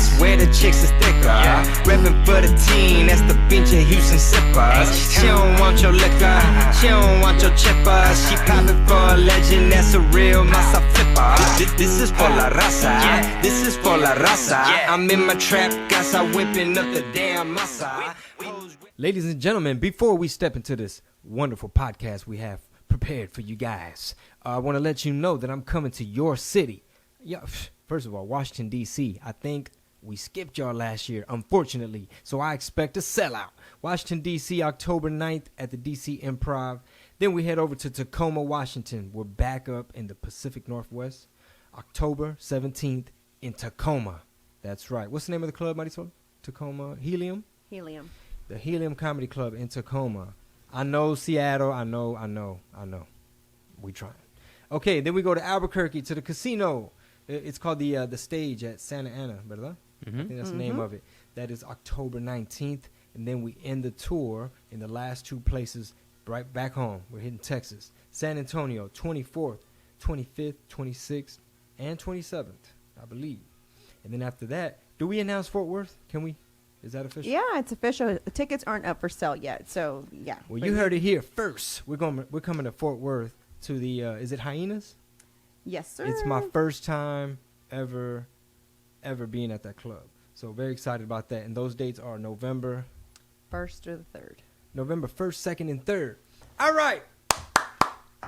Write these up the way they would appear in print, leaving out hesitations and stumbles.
swear the chicks is thicker. Reppin' for the team, that's the bench of Houston sippers. She don't want your liquor, she don't want your chipper. She poppin' for a legend, that's a real masa flipper. This is for la raza, this is for la raza. I'm in my trap, casa whipping up the damn masa. Ladies and gentlemen, before we step into this wonderful podcast we have prepared for you guys, I want to let you know that I'm coming to your city. Yeah, first of all, Washington, D.C. I think we skipped y'all last year, unfortunately, so I expect a sellout. Washington, D.C., October 9th at the D.C. Improv. Then we head over to Tacoma, Washington. We're back up in the Pacific Northwest. October 17th in Tacoma. That's right. What's the name of the club, Marisol? Tacoma Helium? Helium. The Helium Comedy Club in Tacoma. I know Seattle. I know. We trying. Okay, then we go to Albuquerque to the casino. It's called the Stage at Santa Ana, ¿verdad? I think that's the name of it. That is October 19th. And then we end the tour in the last two places right back home. We're hitting Texas. San Antonio, 24th, 25th, 26th, and 27th, I believe. And then after that, do we announce Fort Worth? Can we? Is that official? Yeah, it's official. The tickets aren't up for sale yet, so yeah. Well, you heard it here first. We're coming to Fort Worth to the is it Hyenas? Yes, sir. It's my first time ever being at that club. So very excited about that. And those dates are November 1st or the 3rd. November 1st, 2nd, and 3rd. All right.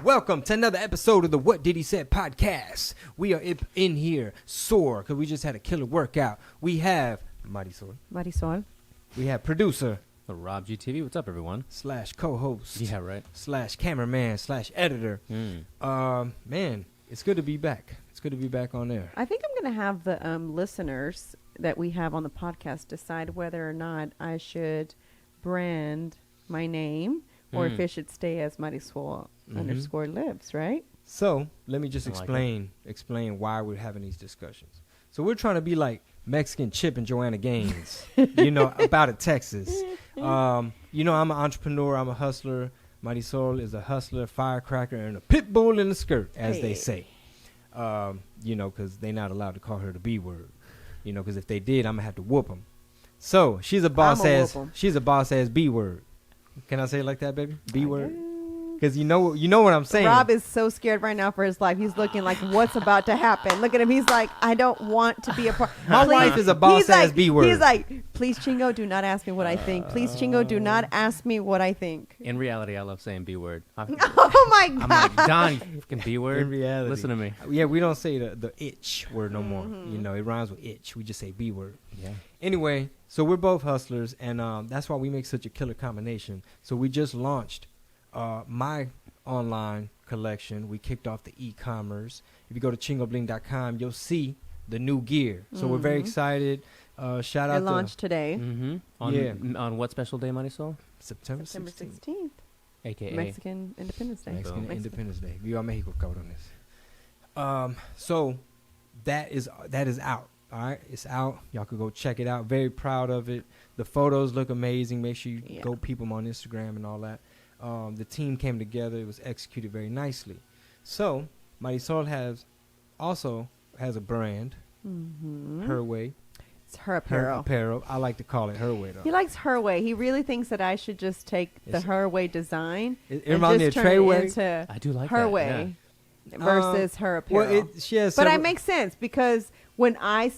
Welcome to another episode of the What Did He Said podcast. We are in here sore because we just had a killer workout. We have Marisol. We have producer. Rob GTV. What's up, everyone? / co-host. Yeah, right. / cameraman / editor. Man, it's good to be back. It's good to be back on there. I think I'm going to have the listeners that we have on the podcast decide whether or not I should brand my name or if it should stay as Marisol _lives, right? So let me just explain why we're having these discussions. So we're trying to be like Mexican Chip and Joanna Gaines, about it, Texas. I'm an entrepreneur. I'm a hustler. Marisol is a hustler, firecracker, and a pit bull in the skirt, as they say. Because they're not allowed to call her the B word. Because if they did, I'm going to have to whoop them. So she's a boss ass B word. Can I say it like that, baby? B word? Because you know what I'm saying. Rob is so scared right now for his life. He's looking like, what's about to happen? Look at him. He's like, I don't want to be a part. My wife is a boss-ass B word. He's like, please, Chingo, do not ask me what I think. Please, Chingo, do not ask me what I think. In reality, I love saying B word. Oh, my God. I'm like, Don, you fucking B word. In reality. Listen to me. Yeah, we don't say the itch word no more. It rhymes with itch. We just say B word. Yeah. Anyway, so we're both hustlers, and that's why we make such a killer combination. So we just launched my online collection. We kicked off the e-commerce. If you go to chingobling.com, you'll see the new gear. So we're very excited. Shout out to launched today. On what special day, Marisol? September 16th. AKA Mexican Independence Day. Independence Day. Viva Mexico, cabrones. So that is out. All right, it's out. Y'all could go check it out. Very proud of it. The photos look amazing. Make sure you go peep them on Instagram and all that. The team came together. It was executed very nicely. So Marisol also has a brand, Her Way. It's her apparel. Her apparel. I like to call it Her Way, though. He likes Her Way. He really thinks that I should just take the Her Way design and just just turn it into I do like Her that, Way versus her apparel. Well, but it makes sense because when I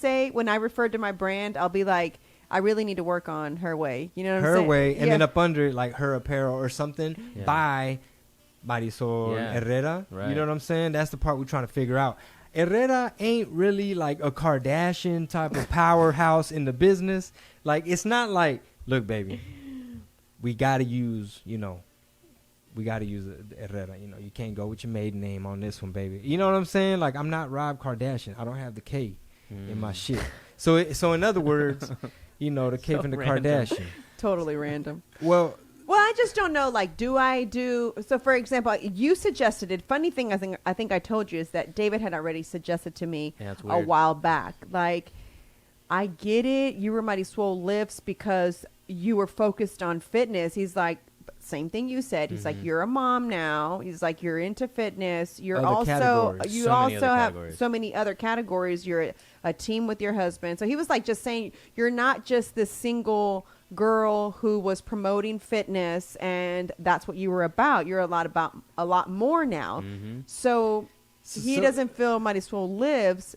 refer to my brand, I'll be like, I really need to work on Her Way. You know what I'm saying? Her Way, and then up under it, like Her Apparel or something by Marisol Herrera. Right. You know what I'm saying? That's the part we're trying to figure out. Herrera ain't really like a Kardashian type of powerhouse in the business. Like, it's not like, look, baby, we got to use, Herrera. You can't go with your maiden name on this one, baby. You know what I'm saying? Like, I'm not Rob Kardashian. I don't have the K in my shit. So in other words, the K from the Kardashian. Totally random. Well, I just don't know. Like, so for example, you suggested it. Funny thing, I think I told you is that David had already suggested to me a while back. Like, I get it. You were Marisol Lifts because you were focused on fitness. He's like, same thing you said. He's like, you're a mom now. He's like, you're into fitness. You're Other also, categories. you So many also other have categories. so many other categories. You're a team with your husband. So he was like, just saying, you're not just this single girl who was promoting fitness and that's what you were about. You're a lot more now. So he doesn't feel Marisol Lives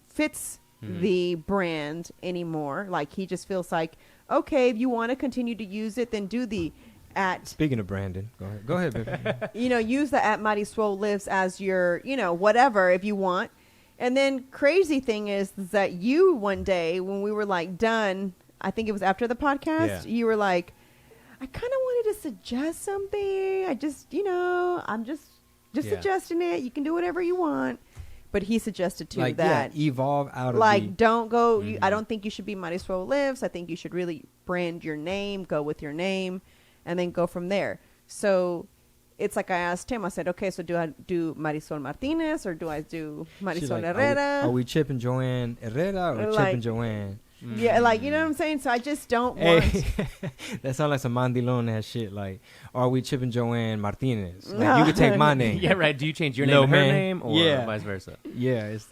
fits the brand anymore. Like, he just feels like, okay, if you want to continue to use it, then do the at. Speaking of Brandon, go ahead, baby. Use the at Marisol Lives as your, whatever if you want. And then crazy thing is that you one day when we were like done, I think it was after the podcast, you were like, I kind of wanted to suggest something. I just, I'm just suggesting it. You can do whatever you want. But he suggested too that evolve out of like don't go. I don't think you should be Marisol Lives. I think you should really brand your name, go with your name, and then go from there. So it's like I asked him. I said, okay, so do I do Marisol Martinez or do I do Marisol Herrera? Are we chipping Joanne Herrera or chipping Joanne? Yeah, like, you know what I'm saying? So I just don't want... That sounds like some mandilon ass shit. Like, are we chipping Joanne Martinez? Like, you could take my name. Yeah, right. Do you change your name to her name or vice versa? Yeah. It's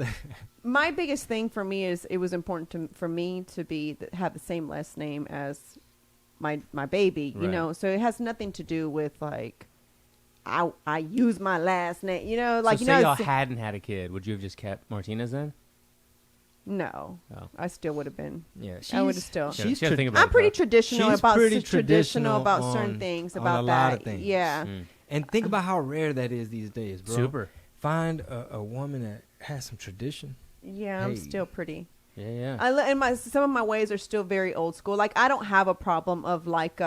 my biggest thing for me is it was important for me to have the same last name as my baby, you know? So it has nothing to do with, like, I use my last name, like... So say y'all hadn't had a kid, would you have just kept Martinez then? No, I still would have been. Yeah, I would have still. I'm pretty traditional about traditional certain things on about a that. lot of things. Yeah, and think about how rare that is these days, bro. Super. Find a woman that has some tradition. Yeah, I'm still pretty. Yeah. And some of my ways are still very old school. Like, I don't have a problem of like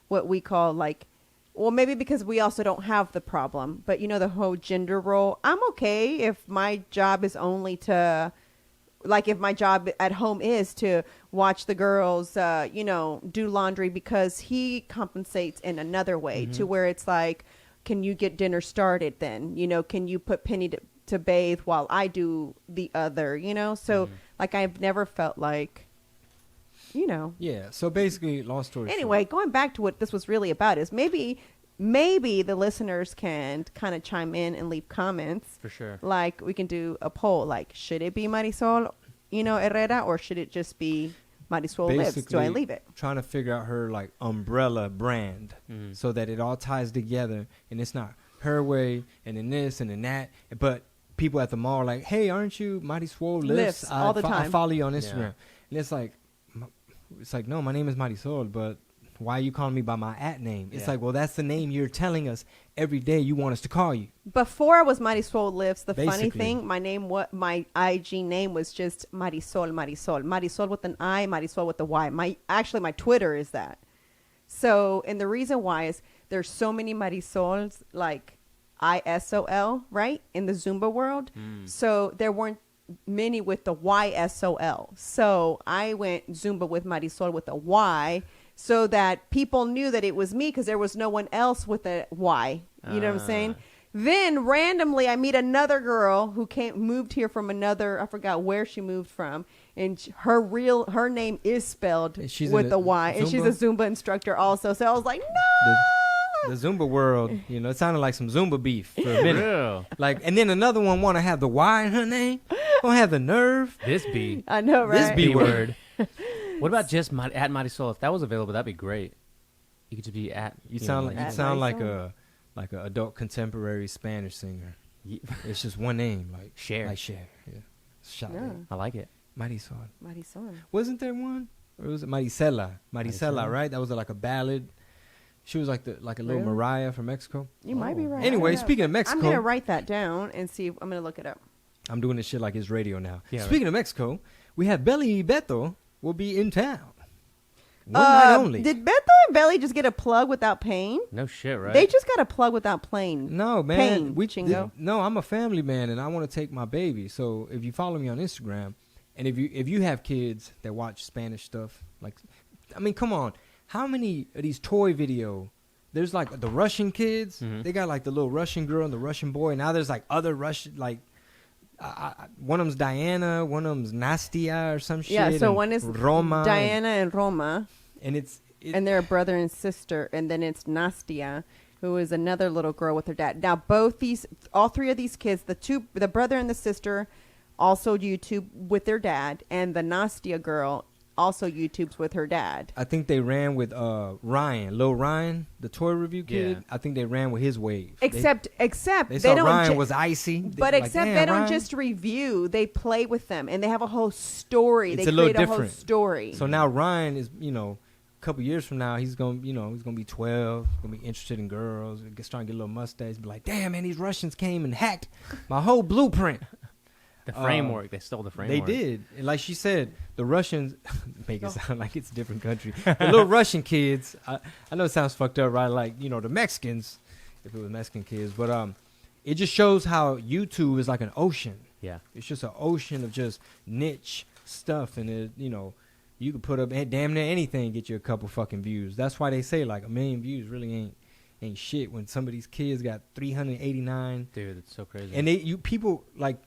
what we call like. Well, maybe because we also don't have the problem, but the whole gender role. I'm okay if my job is only to. Like, if my job at home is to watch the girls, do laundry, because he compensates in another way to where it's like, can you get dinner started then? Can you put Penny to bathe while I do the other, So, like, I've never felt like, Yeah, so basically, long story Anyway, short. going back to what this was really about is maybe the listeners can kind of chime in and leave comments. For sure. Like, we can do a poll. Like, should it be Marisol, Herrera, or should it just be Marisol Lives? Do I leave it? Trying to figure out her, like, umbrella brand so that it all ties together and it's not her way and then this and then that. But people at the mall are like, hey, aren't you Marisol Lives? All the time. I follow you on Instagram. And it's like, no, my name is Marisol, but why are you calling me by my name? It's like, well, that's the name you're telling us every day you want us to call you. Before I was Marisol Lives, the funny Basically. thing, my IG name was just Marisol. Marisol with an I, Marisol with the Y. My Twitter is that. So, and the reason why is there's so many Marisols, like ISOL, right, in the Zumba world. So there weren't many with the YSOL. So I went Zumba with Marisol with a Y, so that people knew that it was me because there was no one else with a Y. You know what I'm saying? Then randomly I meet another girl who moved here from I forgot where she moved from, and her name is spelled with a Y, and she's a Zumba instructor also. So I was like, no. The Zumba world, it sounded like some Zumba beef for a minute. Real. Like, and then another one want to have the Y in her name. Don't have the nerve. This B. I know, right? This B word. What about just at Marisol? If that was available, that'd be great. You could just be at. You sound like Marisol? a adult contemporary Spanish singer. It's just one name, like Cher. Like Cher. Yeah. Shout Yeah. out. I like it. Marisol. Marisol. Wasn't there one? Or was it Marisela? Marisela, right? That was like a ballad. She was like a little Really? Mariah from Mexico. You might be right. Anyway, Yeah. speaking of Mexico, I'm going to write that down and see if I'm going to look it up. I'm doing this shit like it's radio now. Yeah, Speaking of Mexico, we have Belly Beto will be in town. One night only. Did Beto and Belly just get a plug without paying? No shit, right? They just got a plug without paying. No, man. Chingo. No, I'm a family man, and I want to take my baby. So if you follow me on Instagram, and if you have kids that watch Spanish stuff, like, I mean, come on. How many of these toy video? There's like the Russian kids. Mhm. They got like the little Russian girl and the Russian boy. Now there's like other Russian, like one of them's Diana, one of them's Nastia or some shit. Yeah, so one is Roma Diana and Roma. and it's and they're a brother and sister. And then it's Nastia, who is another little girl with her dad. Now, all three of these kids, the brother and the sister, also YouTube with their dad, and the Nastia girl also YouTubes with her dad. I think they ran with Ryan, Lil Ryan, the toy review kid. Yeah. I think they ran with his wave. Except they they saw don't. Ryan was icy, But like, except "Damn, they don't Ryan." just review; they play with them, and they have a whole story. It's They a little create a whole different. story. So now Ryan is, a couple years from now, he's gonna be 12, gonna be interested in girls, starting to get a little mustache, be like, damn man, these Russians came and hacked my whole blueprint. The framework. They stole the framework. They did. And like she said, the Russians make it sound like it's a different country. The little Russian kids, I know it sounds fucked up, right? Like, the Mexicans, if it was Mexican kids, but it just shows how YouTube is like an ocean. Yeah. It's just an ocean of just niche stuff, and it, you could put up damn near anything, get you a couple fucking views. That's why they say like 1 million views really ain't shit when some of these kids got 389. Dude, it's so crazy. And people like,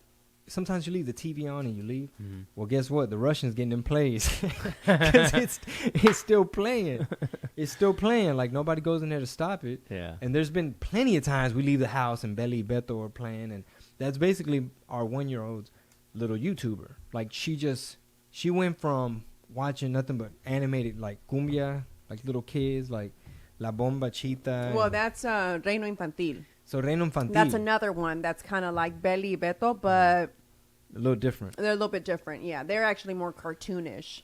sometimes you leave the TV on and you leave. Mm-hmm. Well, guess what? The Russians getting them plays because it's still playing. It's still playing. Like nobody goes in there to stop it. Yeah. And there's been plenty of times we leave the house and Belly Beto are playing, and that's basically our 1-year-old's little YouTuber. Like she went from watching nothing but animated like cumbia, like little kids, like La Bomba Chita. Well, that's Reino Infantil. So Reino Infantil. That's another one that's kind of like Belly Beto, but a little different. They're a little bit different. Yeah, they're actually more cartoonish.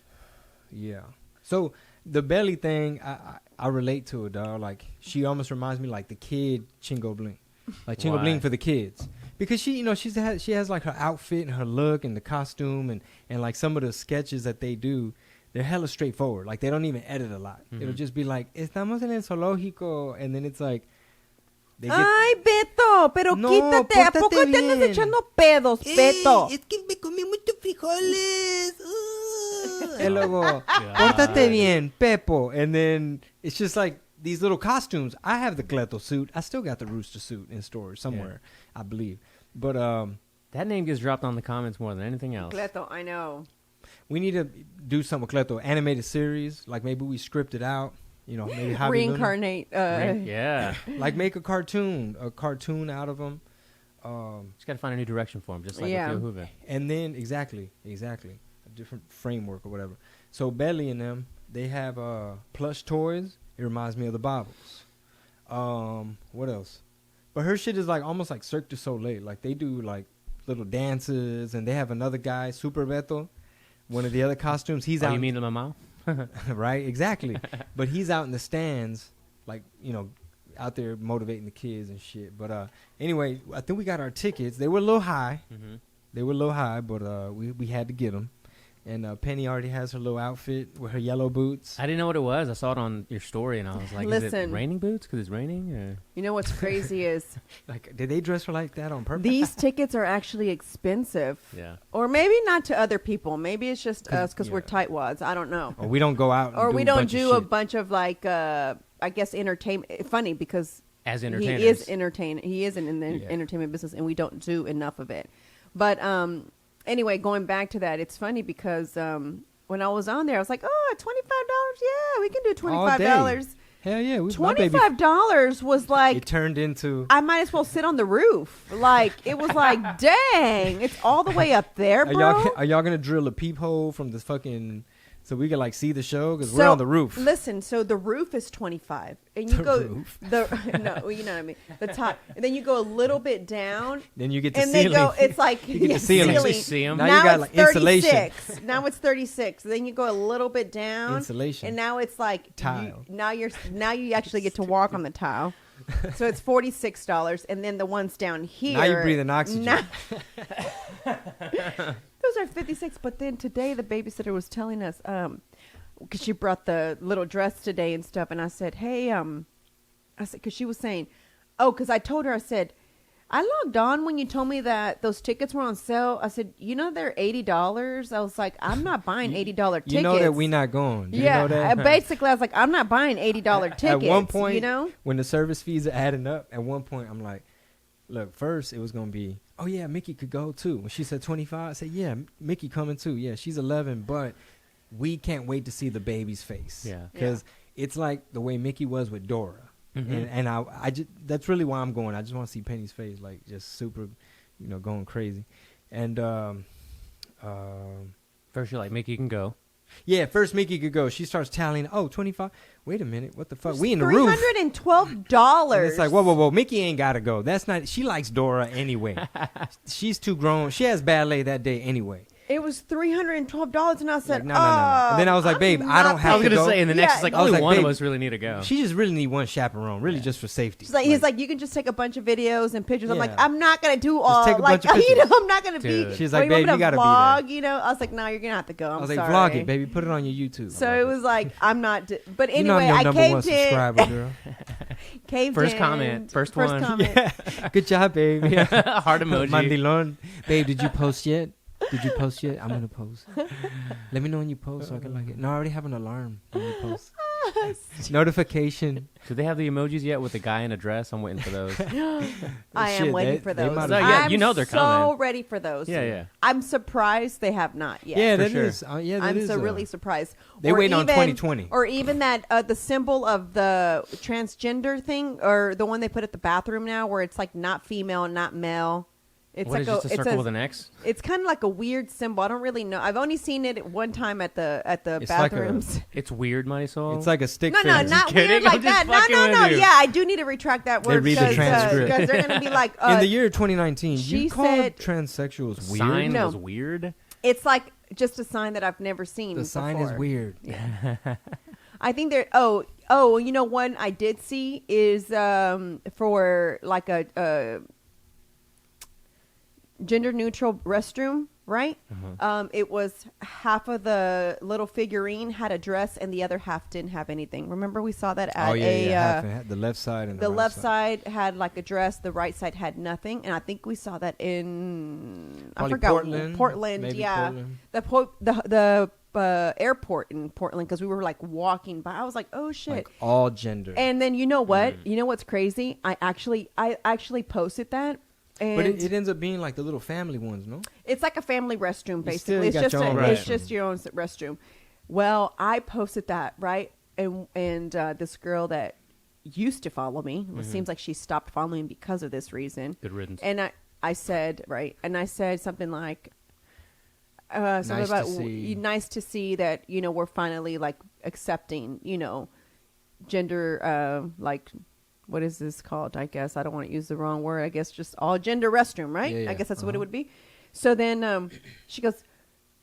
Yeah. So the Belly thing, I relate to it, dog. Like she almost reminds me like the kid Chingo Bling, like Chingo Bling for the kids, because she has like her outfit and her look and the costume and like some of the sketches that they do. They're hella straightforward. Like they don't even edit a lot. Mm-hmm. It'll just be like, estamos en el zoológico, and then it's like. Ay, Beto, pero no, quítate. ¿A poco te andas echando pedos, Beto? Es que me comí muchos frijoles. Y luego, pórtate bien, Pepo. And then it's just like these little costumes. I have the Cleto suit. I still got the Rooster suit in storage somewhere, I believe. But that name gets dropped on the comments more than anything else. Cleto, I know. We need to do something with Cleto. Animated series. Like maybe we script it out. Maybe reincarnate. Yeah. Like make a cartoon out of them. Just got to find a new direction for him, just like with Yehuve. And then, exactly. A different framework or whatever. So Belly and them, they have plush toys. It reminds me of the Bobbles. What else? But her shit is like almost like Cirque du Soleil. Like they do like little dances, and they have another guy, Super Beto. One of the other costumes, he's out. You mean the mama? Right, exactly. But he's out in the stands, like, out there motivating the kids and shit. But anyway, I think we got our tickets. They were a little high. Mm-hmm. They were a little high, but we had to get them. And Penny already has her little outfit with her yellow boots. I didn't know what it was. I saw it on your story, and I was like, is it raining boots because it's raining? Or? You know what's crazy is... like, did they dress her like that on purpose? These tickets are actually expensive. Yeah. Or maybe not to other people. Maybe it's just us because we're tightwads. I don't know. Or we don't go out and or do we a don't bunch do of a bunch of, like, I guess, entertainment. Funny because... As entertainers. He is entertaining. He is in the entertainment business, and we don't do enough of it. But anyway, going back to that, it's funny because... when I was on there, I was like, "Oh, $25? Yeah, we can do $25." Hell yeah, $25 was like it turned into. I might as well sit on the roof. Like it was like, dang, it's all the way up there, bro. Are y'all gonna drill a peephole from this fucking? So we can like see the show because we're on the roof. Listen, so the roof is $25, and you roof. No, you know what I mean. The top, and then you go a little bit down. Then you get to and ceiling. Then it's like you get to ceiling. ceiling. See them. Now you got like insulation. Now it's 36. Then you go a little bit down. Insulation. And now it's like tile. Now you actually get to walk on the tile. So it's $46, and then the ones down here. Now you're breathing oxygen. Those are $56. But then today the babysitter was telling us, because she brought the little dress today and stuff, and I said, "Hey, I said," because she was saying, because I told her, I said, I logged on when you told me that those tickets were on sale. I said, they're $80. I was like, I'm not buying $80 tickets. You know that we not going. You yeah, know that? Basically, I was like, I'm not buying $80 tickets. At one point, when the service fees are adding up, at one point, I'm like, look, first it was going to be, oh, yeah, Mickey could go too. When she said 25, I said, yeah, Mickey coming too. Yeah, she's 11, but we can't wait to see the baby's face. Yeah. Because it's like the way Mickey was with Dora. And I just, that's really why I'm going. I just want to see Penny's face, like just super, going crazy. And First, you're like, Mickey, you can go. yeah, first Mickey could go. She starts tallying. 25. Wait a minute, what the fuck? We in the roof. $312. And it's like, whoa. Mickey ain't got to go. That's not. She likes Dora anyway. She's too grown. She has ballet that day anyway. It was $312, and I said, Like, no. And then I was like, babe, I don't have I was to going to go. say, and the next is like, I was only like, one babe, of us really need to go. She just really need one chaperone, really just for safety. He's like, you can just take a bunch of videos and pictures. I'm Yeah. like, I'm not gonna do all. take a like, bunch of pictures. I'm not gonna be. Dude. She's like, "Well, babe, want me you gotta be vlog, I was like, no, you're gonna have to go. I was I'm like, sorry. vlog it, baby. Put it on your YouTube. So it was like, I'm not. But You know I'm anyway, your I number one caved in. subscriber, girl. Caved First in. comment. First one. comment. Good job, baby. Heart emoji. Mandilon. Babe, did you post yet? I'm going to post. Let me know when you post so I can like it. No, I already have an alarm when you post. Notification. Do they have the emojis yet with the guy in a dress? I'm waiting for those. I am Shit, waiting for they those. might have- Yeah, I'm you know they're so coming. ready for those. Yeah. I'm surprised they have not yet. Yeah, For that sure. is. Yeah, that I'm is, so really surprised. they Or waiting on even- 2020. Or even that the symbol of the transgender thing, or the one they put at the bathroom now, where it's like not female, not male. It's What like is just a circle with an X? It's kind of like a weird symbol. I don't really know. I've only seen it at one time at the It's like a- bathrooms. It's weird, Marisol. It's like a stick No, figure. not kidding. weird I'm like just that. fucking No. with you. Yeah, I do need to retract that They word read the transcript. because they're going to be like, In the year 2019, she you called said- transsexuals weird? sign No. was weird. it's like just a sign that I've never seen. The sign is before. weird. I think there. One I did see is for like a gender neutral restroom, right? It was half of the little figurine had a dress and the other half didn't have anything. Remember we saw that at half and half. The left side and the right left side had like a dress, the right side had nothing, and I think we saw that in Probably I forgot Portland, maybe yeah, Portland. the airport in Portland, because we were like walking by. I was like, oh shit. Like all gender. And then you know what? You know what's crazy? I actually posted that. And But it ends up being like the little family ones, no? it's like a family restroom, basically. still It's got just your own it's restroom. just your own restroom. Well, I posted that, right? And this girl that used to follow me, it seems like she stopped following because of this reason. Good riddance. And I said, right, and I said something like, something Nice to about see. nice to see that we're finally like accepting gender like. What is this called? I guess I don't want to use the wrong word. I guess just all gender restroom, right? Yeah, I guess that's what it uh-huh. would be. So then she goes,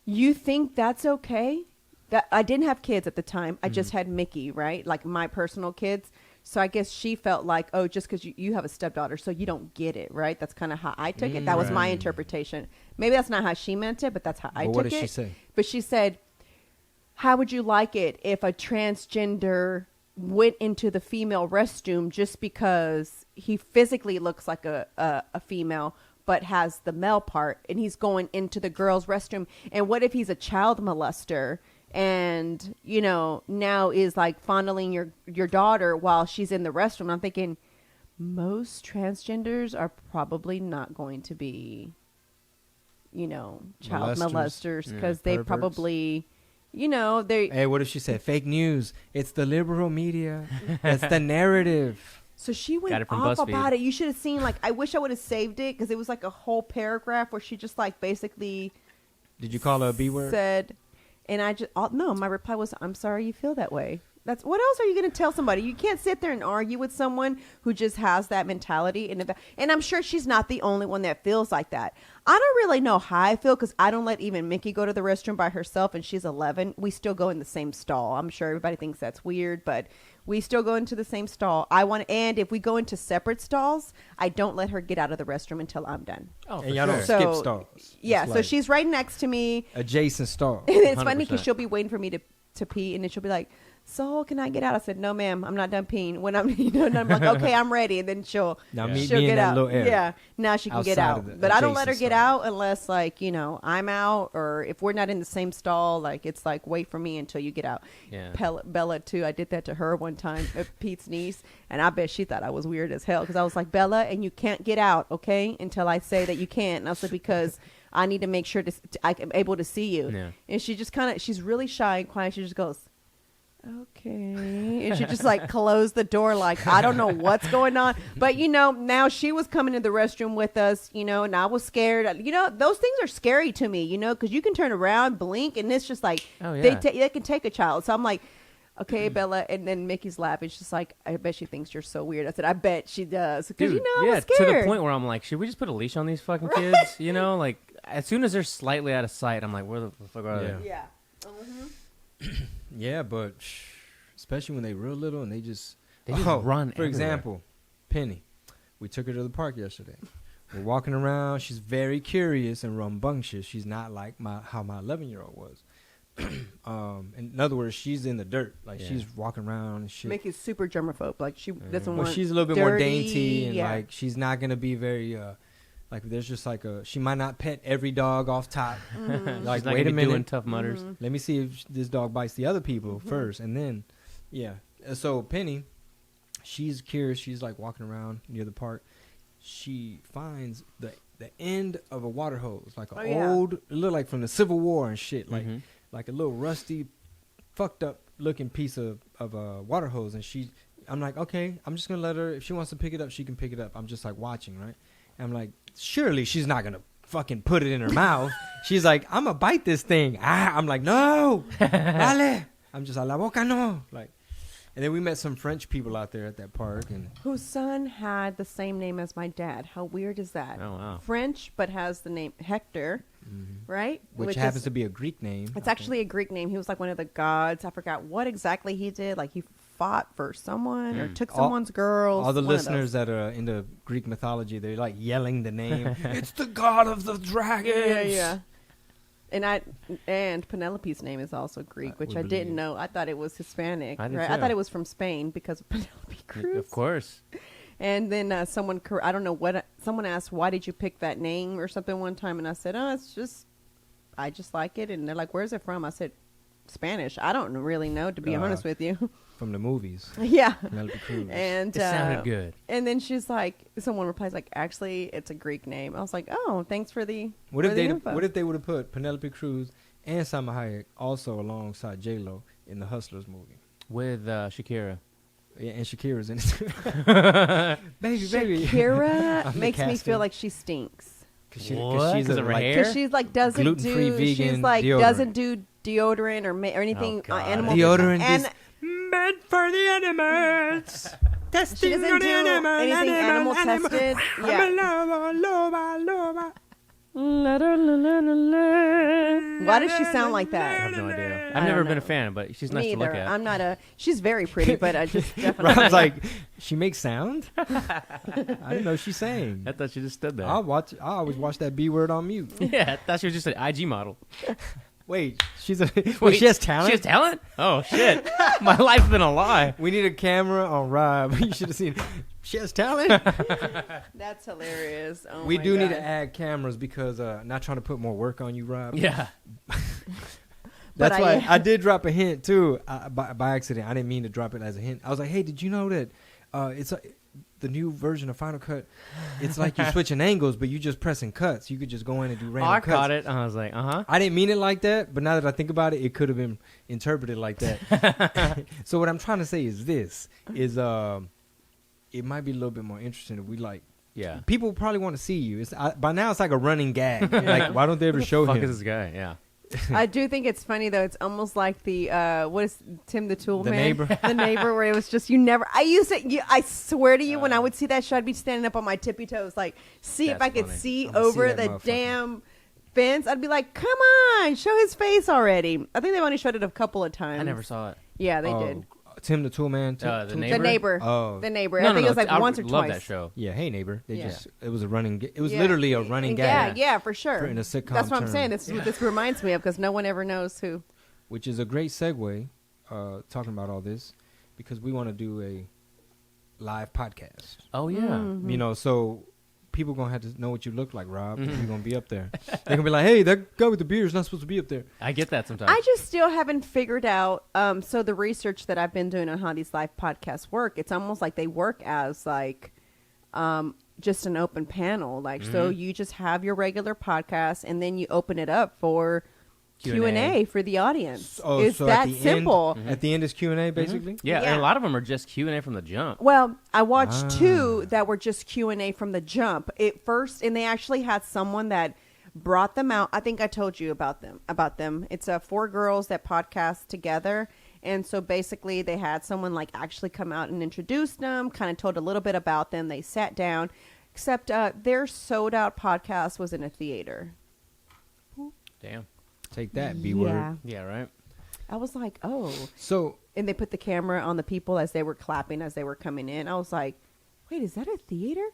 "You think that's okay?" That I didn't have kids at the time. I just had Mickey, right? Like my personal kids. So I guess she felt like, oh, just because you have a stepdaughter, so you don't get it, right? That's kind of how I took it. That was my interpretation. Maybe that's not how she meant it, but that's how I But took what it. did she say? But she said, how would you like it if a transgender went into the female restroom just because he physically looks like a female but has the male part, and he's going into the girls' restroom? And what if he's a child molester and now is like fondling your daughter while she's in the restroom? I'm thinking most transgenders are probably not going to be child molesters, because they perverts. probably they. Hey, what if she said fake news? It's the liberal media. It's the narrative. So she went Got it from off BuzzFeed. about it. You should have seen, like, I wish I would have saved it, because it was like a whole paragraph where she just like basically Did you call her a B word? said, and I just no. My reply was, "I'm sorry you feel that way." That's what else are you going to tell somebody? You can't sit there and argue with someone who just has that mentality. And I'm sure she's not the only one that feels like that. I don't really know how I feel, because I don't let even Mickey go to the restroom by herself, and she's 11. We still go in the same stall. I'm sure everybody thinks that's weird, but we still go into the same stall. And if we go into separate stalls, I don't let her get out of the restroom until I'm done. Oh, for And y'all sure. don't So- skip stalls. Yeah, It's so like she's right next to me. adjacent stall. And it's funny 100%. because she'll be waiting for me to pee, and then she'll be like, "So can I get out?" I said, "No, ma'am, I'm not done peeing." When I'm, and I'm like, "Okay, I'm ready," and then she'll Now she'll me in get that out. little area. Yeah, now she can get Outside out. of the But I don't let her adjacent get stall. out unless I'm out, or if we're not in the same stall. Like, it's like, wait for me until you get out. Yeah. Bella too. I did that to her one time, Pete's niece, and I bet she thought I was weird as hell, because I was like, "Bella, and you can't get out, okay, until I say that you can't." And I said, because I need to make sure I'm able to see you. Yeah. And she just she's really shy and quiet. She just goes, okay. And she just like closed the door like, I don't know what's going on. But, now she was coming to the restroom with us, and I was scared. Those things are scary to me, because you can turn around, blink, and it's just like, they can take a child. So I'm like, okay, Bella. And then Mickey's laughing. She's like, I bet she thinks you're so weird. I said, I bet she does. Because, I was scared. To the point where I'm like, should we just put a leash on these fucking kids? Like, as soon as they're slightly out of sight, I'm like, where the fuck are they? Yeah. Yeah, but especially when they real little and they just run For everywhere. example, Penny. We took her to the park yesterday. We're walking around. She's very curious and rambunctious. She's not like how my 11-year-old was. In other words, she's in the dirt. Like she's walking around and shit. Mickey's super germaphobe. Like she doesn't want. She's a little bit more dirty, dainty and like she's not gonna be very like there's just like she might not pet every dog off top. Like She's not wait a gonna be minute, doing Tough Mudders. let me see if this dog bites the other people first, and then So Penny, she's curious. She's like walking around near the park. She finds the end of a water hose, like an old, it looked like from the Civil War and shit, like a little rusty, fucked up looking piece of a water hose. And I'm like, okay, I'm just gonna let her. If she wants to pick it up, she can pick it up. I'm just like watching, right? And I'm like, surely she's not gonna fucking put it in her mouth. She's like, I'm gonna bite this thing. I'm like, no, vale. I'm just like, la boca no, like. And then we met some French people out there at that park, and whose son had the same name as my dad. How weird is that? Oh wow. French, but has the name Hector, right? Which happens to be a Greek name. It's actually a Greek name. He was like one of the gods. I forgot what exactly he did. Like he fought for someone or took someone's girls. All the listeners that are into Greek mythology, they're like yelling the name. It's the god of the dragons. Yeah. And Penelope's name is also Greek, which I didn't know. I thought it was Hispanic. I did right? too. I thought it was from Spain because of Penelope Cruz. Of course. And then I don't know what, someone asked, why did you pick that name or something one time? And I said, I just like it. And they're like, where's it from? I said, Spanish. I don't really know, to be honest with you. From the movies. Yeah. Penelope Cruz. And It sounded good. And then she's like, someone replies like, actually, it's a Greek name. I was like, oh, thanks for the What if info. they would have put Penelope Cruz and Salma Hayek also alongside J-Lo in the Hustlers movie? With Shakira. Yeah, and Shakira's in it. baby. Shakira I'm makes me casting. feel like she stinks. Cause What? she's 'Cause a, of her like, hair? Because she's like doesn't Gluten-free do vegan she's like deodorant. doesn't do deodorant or anything God. animal Deodorant and is meant for the animals. she Testing doesn't on do the anything animal tested. Why does she sound like I that? have no idea. I I've never don't been a know. fan, but she's Me nice to look either. at. I'm not she's very pretty, but I just definitely I was like, she makes sound? I didn't know she sang. I thought she just stood there. I always watch that B word on mute. Yeah, I thought she was just an IG model. Wait, she has talent? She has talent? Oh, shit. My life's been a lie. We need a camera on Rob. You should have seen. She has talent. That's hilarious. Oh We my do need God. to add cameras because not trying to put more work on you, Rob. Yeah. But That's why I did drop a hint too by accident. I didn't mean to drop it as a hint. I was like, hey, did you know that it's the new version of Final Cut? It's like you're switching angles, but you just pressing cuts. You could just go in and do random I cuts. caught it. I was like, uh-huh. I didn't mean it like that, but now that I think about it, it could have been interpreted like that. So what I'm trying to say is this: it might be a little bit more interesting if we like. Yeah. People probably want to see you. By now it's like a running gag. Like, why don't they ever show Fuck him? is this guy? Yeah. I do think it's funny though. It's almost like the what is Tim the Tool The Man? Neighbor. The Neighbor, where it was just you never. I swear to you, when I would see that show, I'd be standing up on my tippy toes, like see if That's I could funny. see I'm gonna see over that the motherfucker. damn fence. I'd be like, come on, show his face already. I think they've only showed it a couple of times. I never saw it. Yeah, they did. Tim the Tool Man. The The Neighbor? Neighbor. Oh. The Neighbor. No, I think it was like I once or love twice. that show. Yeah, hey neighbor. Yeah. It was a running. It was Yeah. literally a running Yeah, gag. yeah, for sure. In a sitcom That's what I'm term. saying. This is what this reminds me of because no one ever knows who. Which is a great segue, talking about all this, because we want to do a live podcast. Oh, yeah. Mm-hmm. You know, so people gonna have to know what you look like, Rob. If you're gonna be up there. They're gonna be like, hey, that guy with the beard is not supposed to be up there. I get that sometimes. I just still haven't figured out. So the research that I've been doing on how these live podcasts work, it's almost like they work as like just an open panel. Like, so you just have your regular podcast and then you open it up for Q&A for the audience. Oh, It's so that at the simple. End, at the end is Q&A, basically? Yeah, Yeah. and a lot of them are just Q&A from the jump. Well, I watched 2 that were just Q&A from the jump. It first, and they actually had someone that brought them out. I think I told you about them. It's 4 girls that podcast together. And so basically they had someone like actually come out and introduce them, kind of told a little bit about them. They sat down, except their sold out podcast was in a theater. Damn. Take that, B-word. Yeah, right? I was like, oh. So, And they put the camera on the people as they were clapping, as they were coming in. I was like, wait, is that a theater?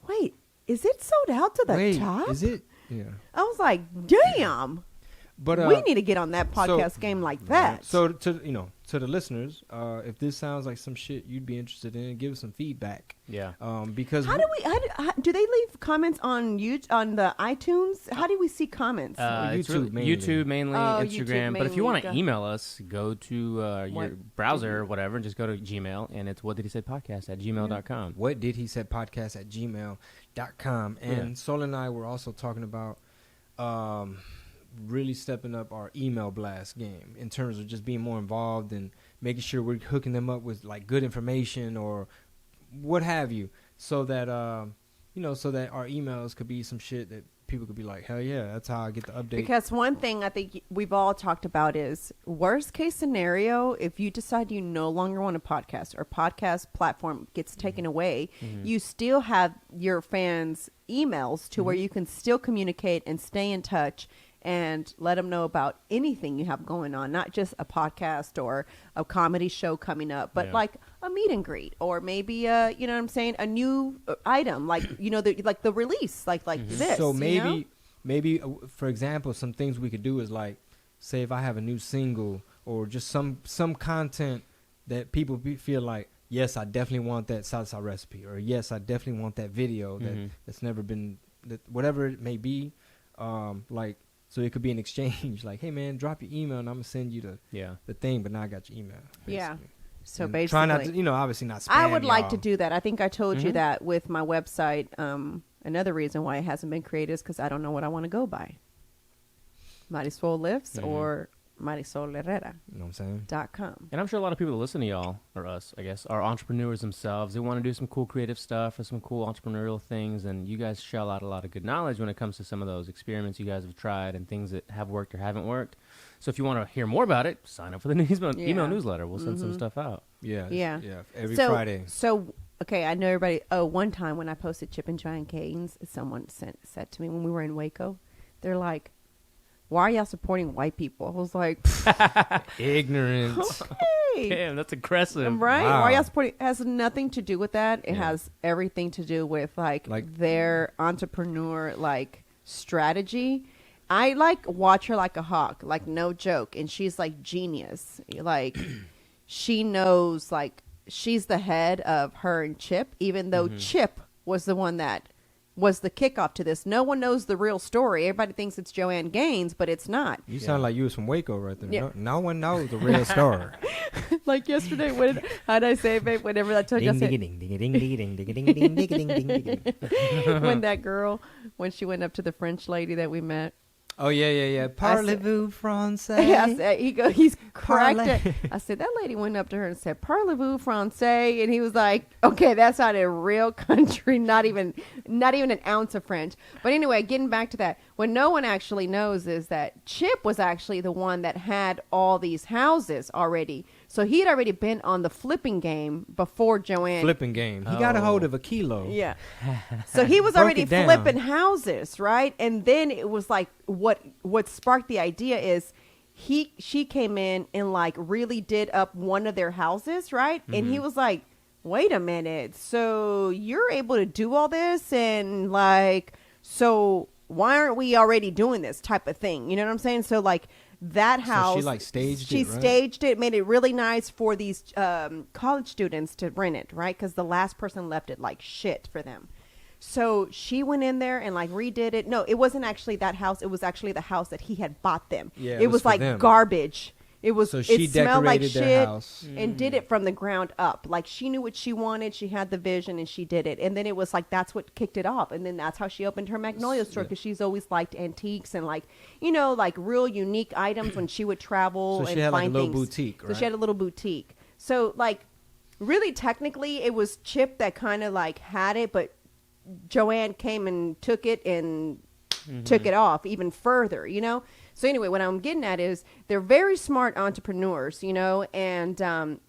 Wait, is it sold out to the top? is it? Yeah. I was like, damn. But We need to get on that podcast game like that. So to the listeners, if this sounds like some shit you'd be interested in, give us some feedback. Yeah. Because how do they leave comments on on the iTunes? How do we see comments? It's YouTube really YouTube mainly, Oh, Instagram. YouTube But if you want to mainly. email us, go to your What? browser or whatever and just go to Gmail. And it's whatdidhesaidpodcast@gmail.com. What did he said podcast at gmail.com. And Sol and I were also talking about really stepping up our email blast game in terms of just being more involved and making sure we're hooking them up with like good information or what have you, so that so that our emails could be some shit that people could be like, hell yeah, that's how I get the update. Because one thing I think we've all talked about is worst case scenario, if you decide you no longer want a podcast or podcast platform gets taken away, you still have your fans' emails to where you can still communicate and stay in touch and let them know about anything you have going on, not just a podcast or a comedy show coming up, but like a meet and greet or maybe you know what I'm saying, a new item, like like the release, like this. So you know? for example, some things we could do is like, say if I have a new single or just some content that people feel like, yes, I definitely want that salsa recipe, or yes, I definitely want that video that's never been, whatever it may be, like. So it could be an exchange, like, hey man, drop your email and I'm gonna send you the thing, but now I got your email. Basically. Yeah. So And basically, try not to, obviously not spam I would like to y'all. do that. I think I told you that with my website. Another reason why it hasn't been created is because I don't know what I want to go by. Marisol Lifts or Marisol Herrera. You know what I'm saying? .com. And I'm sure a lot of people that listen to y'all, or us, I guess, are entrepreneurs themselves. They want to do some cool creative stuff or some cool entrepreneurial things, and you guys shell out a lot of good knowledge when it comes to some of those experiments you guys have tried and things that have worked or haven't worked. So if you want to hear more about it, sign up for the email newsletter. We'll send some stuff out. Yeah. Yeah. Every Friday. So, okay, I know everybody. Oh, one time when I posted Chip and Giant Canes, someone said to me when we were in Waco, they're like, why are y'all supporting white people? I was like, Ignorance. okay. Damn, that's aggressive. Right? Wow. Why y'all supporting? It has nothing to do with that. It has everything to do with like their entrepreneur strategy. I watch her like a hawk, like no joke. And she's like genius. Like she knows, like she's the head of her and Chip, even though Chip was the one that was the kickoff to this. No one knows the real story. Everybody thinks it's Joanne Gaines, but it's not. You sound like you was from Waco right there. Yeah. No one knows the real story. Like yesterday, how did I say it, babe? Whenever I told you, I said, when that girl, when she went up to the French lady that we met. Oh yeah. Parlez-vous français? I said, he's cracked Parlez. it. I said, that lady went up to her and said, Parlez-vous français? And he was like, okay, that's not a real country, not even an ounce of French. But anyway, getting back to that, what no one actually knows is that Chip was actually the one that had all these houses already. So he had already been on the flipping game before Joanne. Flipping game. He got a hold of a kilo. Yeah. So he was Broke already it down. flipping houses, right? And then it was like what sparked the idea is she came in and like really did up one of their houses, right? And he was like, wait a minute. So you're able to do all this and like, so why aren't we already doing this type of thing? You know what I'm saying? So like that house, she like staged she it, right? staged it, made it really nice for these college students to rent it, right? Because the last person left it like shit for them. So she went in there and like redid it. No, it wasn't actually that house. It was actually the house that he had bought them. Yeah, it was for like them. garbage. So she it smelled like decorated their shit house. and did it from the ground up. Like she knew what she wanted. She had the vision and she did it. And then it was like, that's what kicked it off. And then that's how she opened her Magnolia store, because she's always liked antiques and like, you know, like real unique items when she would travel So she and had like a find little things. boutique, So right? she had a little boutique. So like, really technically it was Chip that kind of like had it, but Joanne came and took it and took it off even further, you know? So anyway, what I'm getting at is they're very smart entrepreneurs, you know, and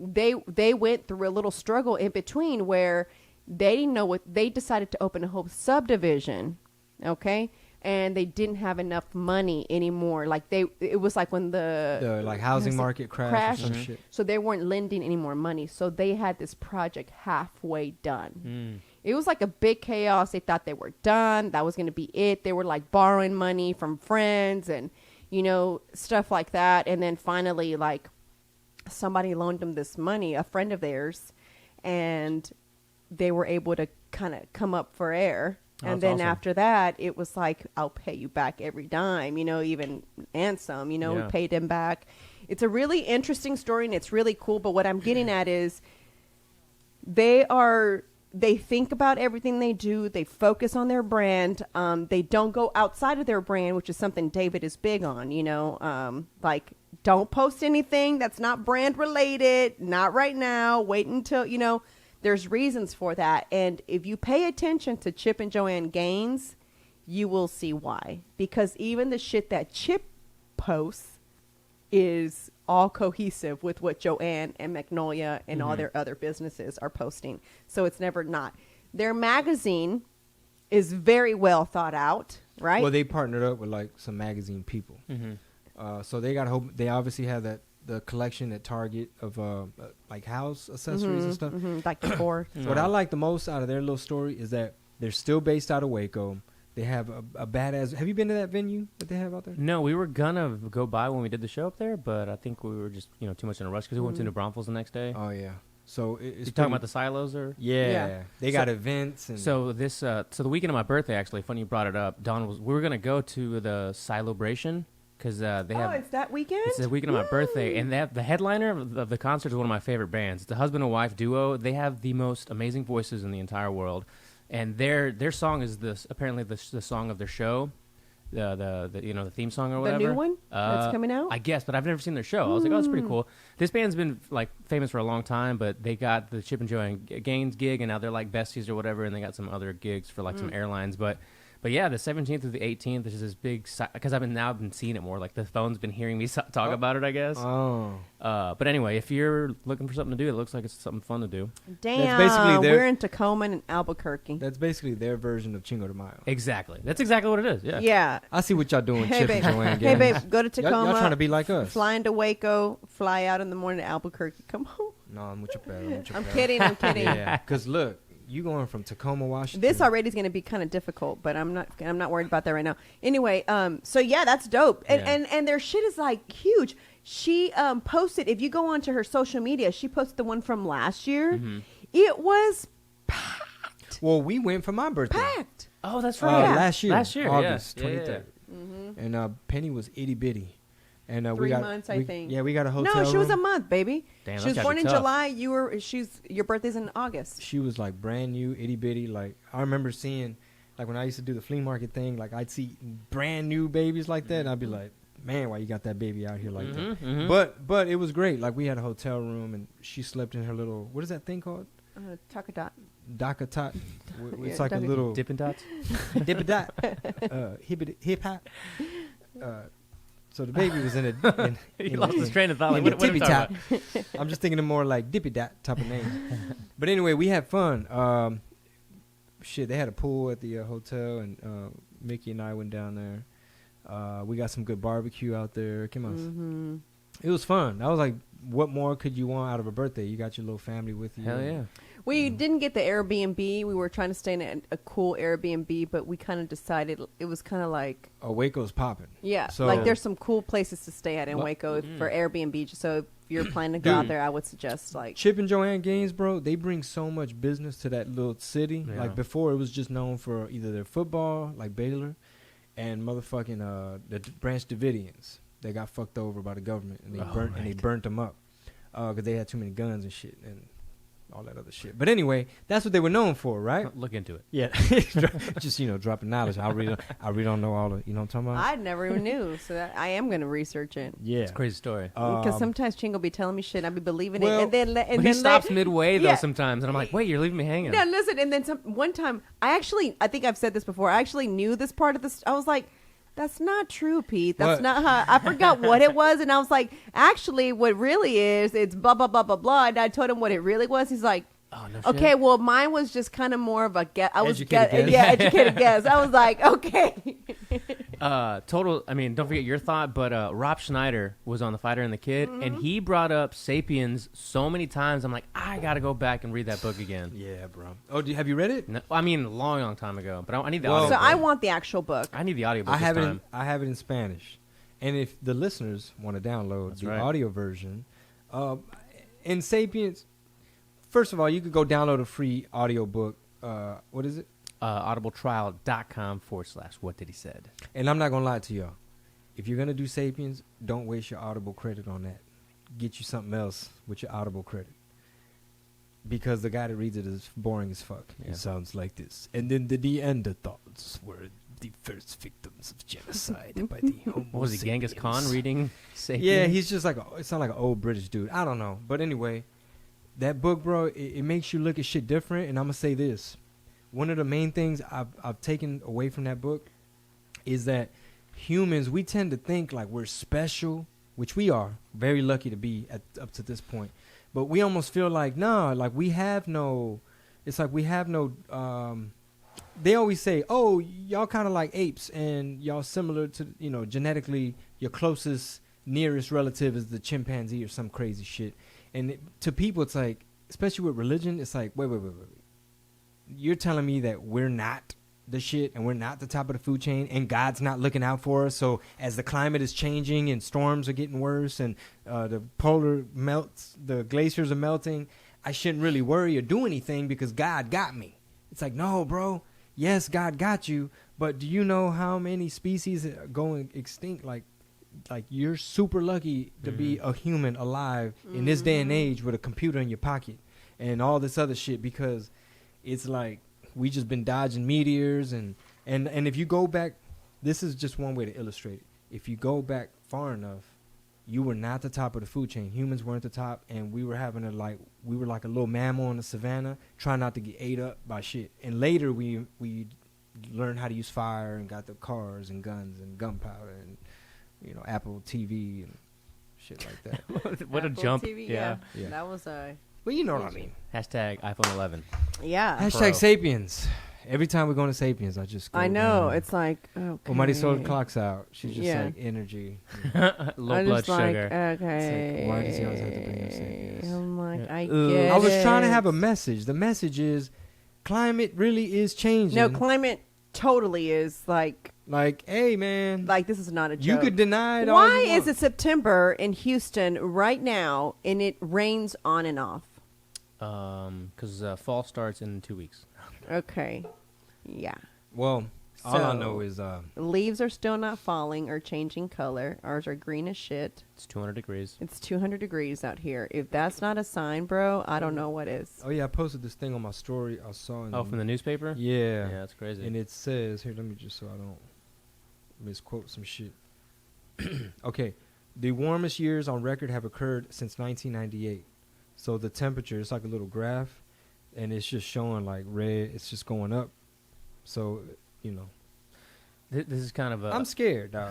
they went through a little struggle in between where they didn't know what, they decided to open a whole subdivision, okay? And they didn't have enough money anymore. Like it was like when the like housing market crashed or some shit. so they weren't lending any more money. So they had this project halfway done. It was like a big chaos. They thought they were done. That was going to be it. They were like borrowing money from friends and, you know, stuff like that. And then finally, like, somebody loaned them this money, a friend of theirs, and they were able to kind of come up for air. Oh, And that's then awesome. after that, it was like, I'll pay you back every dime, you know, even and some, you know, Yeah. we paid them back. It's a really interesting story and it's really cool. But what I'm getting at is they think about everything they do. They focus on their brand. They don't go outside of their brand, which is something David is big on, you know, like don't post anything that's not brand related. Not right now. Wait until, you know, there's reasons for that. And if you pay attention to Chip and Joanne Gaines, you will see why. Because even the shit that Chip posts is all cohesive with what Joanne and Magnolia and all their other businesses are posting. So it's never not. Their magazine is very well thought out, right? Well, they partnered up with like some magazine people. So they got hope. They obviously have the collection at Target of like house accessories and stuff. Like the four. What I like the most out of their little story is that they're still based out of Waco. They have a badass. Have you been to that venue that they have out there? No, we were gonna go by when we did the show up there, but I think we were just too much in a rush because we went to New Braunfels the next day. Oh yeah. So it's You talking about the silos or? Yeah, Yeah. they got events and So this, so the weekend of my birthday, actually, funny you brought it up. We were gonna go to the Silobration because they have. It's that weekend? It's the weekend of my birthday, and the headliner of the concert is one of my favorite bands. It's a husband and wife duo. They have the most amazing voices in the entire world, and their song is apparently the song of their show, the theme song or The whatever. new one that's coming out? I guess, but I've never seen their show. I was like, oh, that's pretty cool. This band's been like famous for a long time, but they got the Chip and Joanne Gaines gig, and now they're like besties or whatever, and they got some other gigs for like some airlines, But yeah, the 17th through the 18th is this big, because I've been seeing it more. Like the phone's been hearing me talk about it, I guess. Oh. But anyway, if you're looking for something to do, it looks like it's something fun to do. Damn, basically their- we're in Tacoma and Albuquerque. That's basically their version of Chingo de Mayo. Exactly. That's exactly what it is. Yeah. Yeah. I see what y'all doing, Hey, Chip babe. and Joanne Hey, Gaines. babe, go to Tacoma. Y'all trying to be like us. Fly into Waco, fly out in the morning to Albuquerque. Come on. No, I'm with your pal. I'm kidding. I'm kidding. Yeah, because look, you going from Tacoma, Washington. This already is going to be kind of difficult, but I'm not worried about that right now. Anyway, so yeah, that's dope. And, Yeah. and their shit is like huge. She posted, if you go onto her social media, she posted the one from last year. It was packed. Well, we went for my birthday. Packed. Oh, that's right. Last year. Last year, August yeah. 23rd. And Penny was itty bitty. And 3 we got, months, I think. Yeah, we got a hotel No, she was a room. month, baby. Damn, she that's was gotta born be in tough. July. Your birthday's in August. She was like brand new, itty bitty. Like I remember seeing, like when I used to do the flea market thing, like I'd see brand new babies like that, and I'd be like, man, why you got that baby out here like that? But it was great. Like we had a hotel room, and she slept in her little, what is that thing called? Takadot. Daka tot. It's Yeah, like a Daka- little Dippin' Dots. dip dot, hip hop. So the baby was in a. He lost his train of thought. Like, in what the are we tippy talking top. I'm just thinking of more like dippy dot type of name. But anyway, we had fun. Shit, they had a pool at the hotel, and Mickey and I went down there. We got some good barbecue out there. Come on, it was fun. I was like, what more could you want out of a birthday? You got your little family with you. Hell yeah. We didn't get the Airbnb. We were trying to stay in a cool Airbnb, but we kind of decided it was kind of like, Oh, Waco's popping. yeah, So- like there's some cool places to stay at in Well- Waco for Airbnb. So if you're planning to go out there, I would suggest like, Chip and Joanne Gaines, bro, they bring so much business to that little city. Yeah. Like before, it was just known for either their football, like Baylor, and motherfucking the Branch Davidians. they got fucked over by the government, and Oh, they burnt them up because they had too many guns and shit and all that other shit. But anyway, that's what they were known for, right? Look into it. Yeah, just dropping knowledge. I really don't know all the, you know what I'm talking about? I never even knew, so that I am going to research it. Yeah, It's a crazy story. Because sometimes Chingo be telling me shit, I be believing well, it, and then But he stops midway though Yeah. sometimes, and I'm like, wait, you're leaving me hanging. No, listen, and then one time, I think I've said this before. I actually knew this part of this. I was like, "That's not true, Pete. That's What? not how." I forgot what it was, and I was like, "Actually, what really is, it's blah blah blah blah blah." And I told him what it really was. He's like, Oh no. "Okay, shit. well, mine was just kind of more of a guess. I was Educated guess. yeah, educated guess." I was like, "Okay." Total. I mean, don't forget your thought, but Rob Schneider was on The Fighter and the Kid, and he brought up *Sapiens* so many times. I'm like, I gotta go back and read that book again. yeah, bro. Oh, have you read it? No, I mean, a long, long time ago, but I need the Well, audio. So I want the actual book. I need the audiobook. I have this it. time. I have it in Spanish, and if the listeners want to download That's the right. audio version, in *Sapiens*, first of all, you could go download a free audiobook. What is it? audibletrial.com/what did he said. And I'm not gonna lie to y'all. If you're gonna do *Sapiens*, don't waste your Audible credit on that. Get you something else with your Audible credit, because the guy that reads it is boring as fuck. Yeah. It sounds like this. And then the Neanderthals were the first victims of genocide by the Homo What was he, Genghis sapiens. Khan reading *Sapiens*? Yeah, he's just like it sounds like an old British dude. I don't know, but anyway, that book, bro, it makes you look at shit different. And I'm gonna say this: one of the main things I've taken away from that book is that humans, we tend to think like we're special, which we are. Very lucky to be up to this point, but we almost feel like like we have no. It's like we have no. They always say, "Oh, y'all kind of like apes, and y'all similar to genetically. Your closest, nearest relative is the chimpanzee or some crazy shit." And to people, it's like, especially with religion, it's like, wait. You're telling me that we're not the shit and we're not the top of the food chain and God's not looking out for us. So as the climate is changing and storms are getting worse and the polar melts, the glaciers are melting, I shouldn't really worry or do anything because God got me. It's like, no, bro. Yes, God got you. But do you know how many species are going extinct? Like you're super lucky to be a human alive in this day and age with a computer in your pocket and all this other shit, because it's like we just been dodging meteors and if you go back, this is just one way to illustrate it. If you go back far enough, you were not the top of the food chain. Humans weren't the top, and we were like a little mammal in the savannah, trying not to get ate up by shit. And later we learned how to use fire and got the cars and guns and gunpowder and Apple TV and shit like that. What a Apple jump. TV, Yeah. Yeah. That was a Well, you know what I mean. Hashtag iPhone 11. yeah. Hashtag Bro. *Sapiens*. Every time we go to *Sapiens*, I just go I know. down. It's like, okay. When Marisol clocks out, she's just Yeah. like energy. Low I'm blood just like, sugar. okay. why does he always have to bring up *Sapiens*? I'm like, Yeah. I Ugh. get I was trying to it. have a message. The message is climate really is changing. No, climate totally is like hey, man. this is not a joke. You could deny it all Why you is want. it September in Houston right now and it rains on and off? Because fall starts in 2 weeks. Okay. Yeah. Well, all I So- know is Leaves are still not falling or changing color. Ours are green as shit. It's 200 degrees. It's 200 degrees out here. If that's not a sign, bro, I don't know what is. oh yeah, I posted this thing on my story. I saw in Oh, from the newspaper? yeah. Yeah, that's crazy. And it says here, let me just so I don't misquote some shit. Okay, the warmest years on record have occurred since 1998. So the temperature, it's like a little graph, and it's just showing like red. It's just going up. So This is kind of a I'm scared, dog.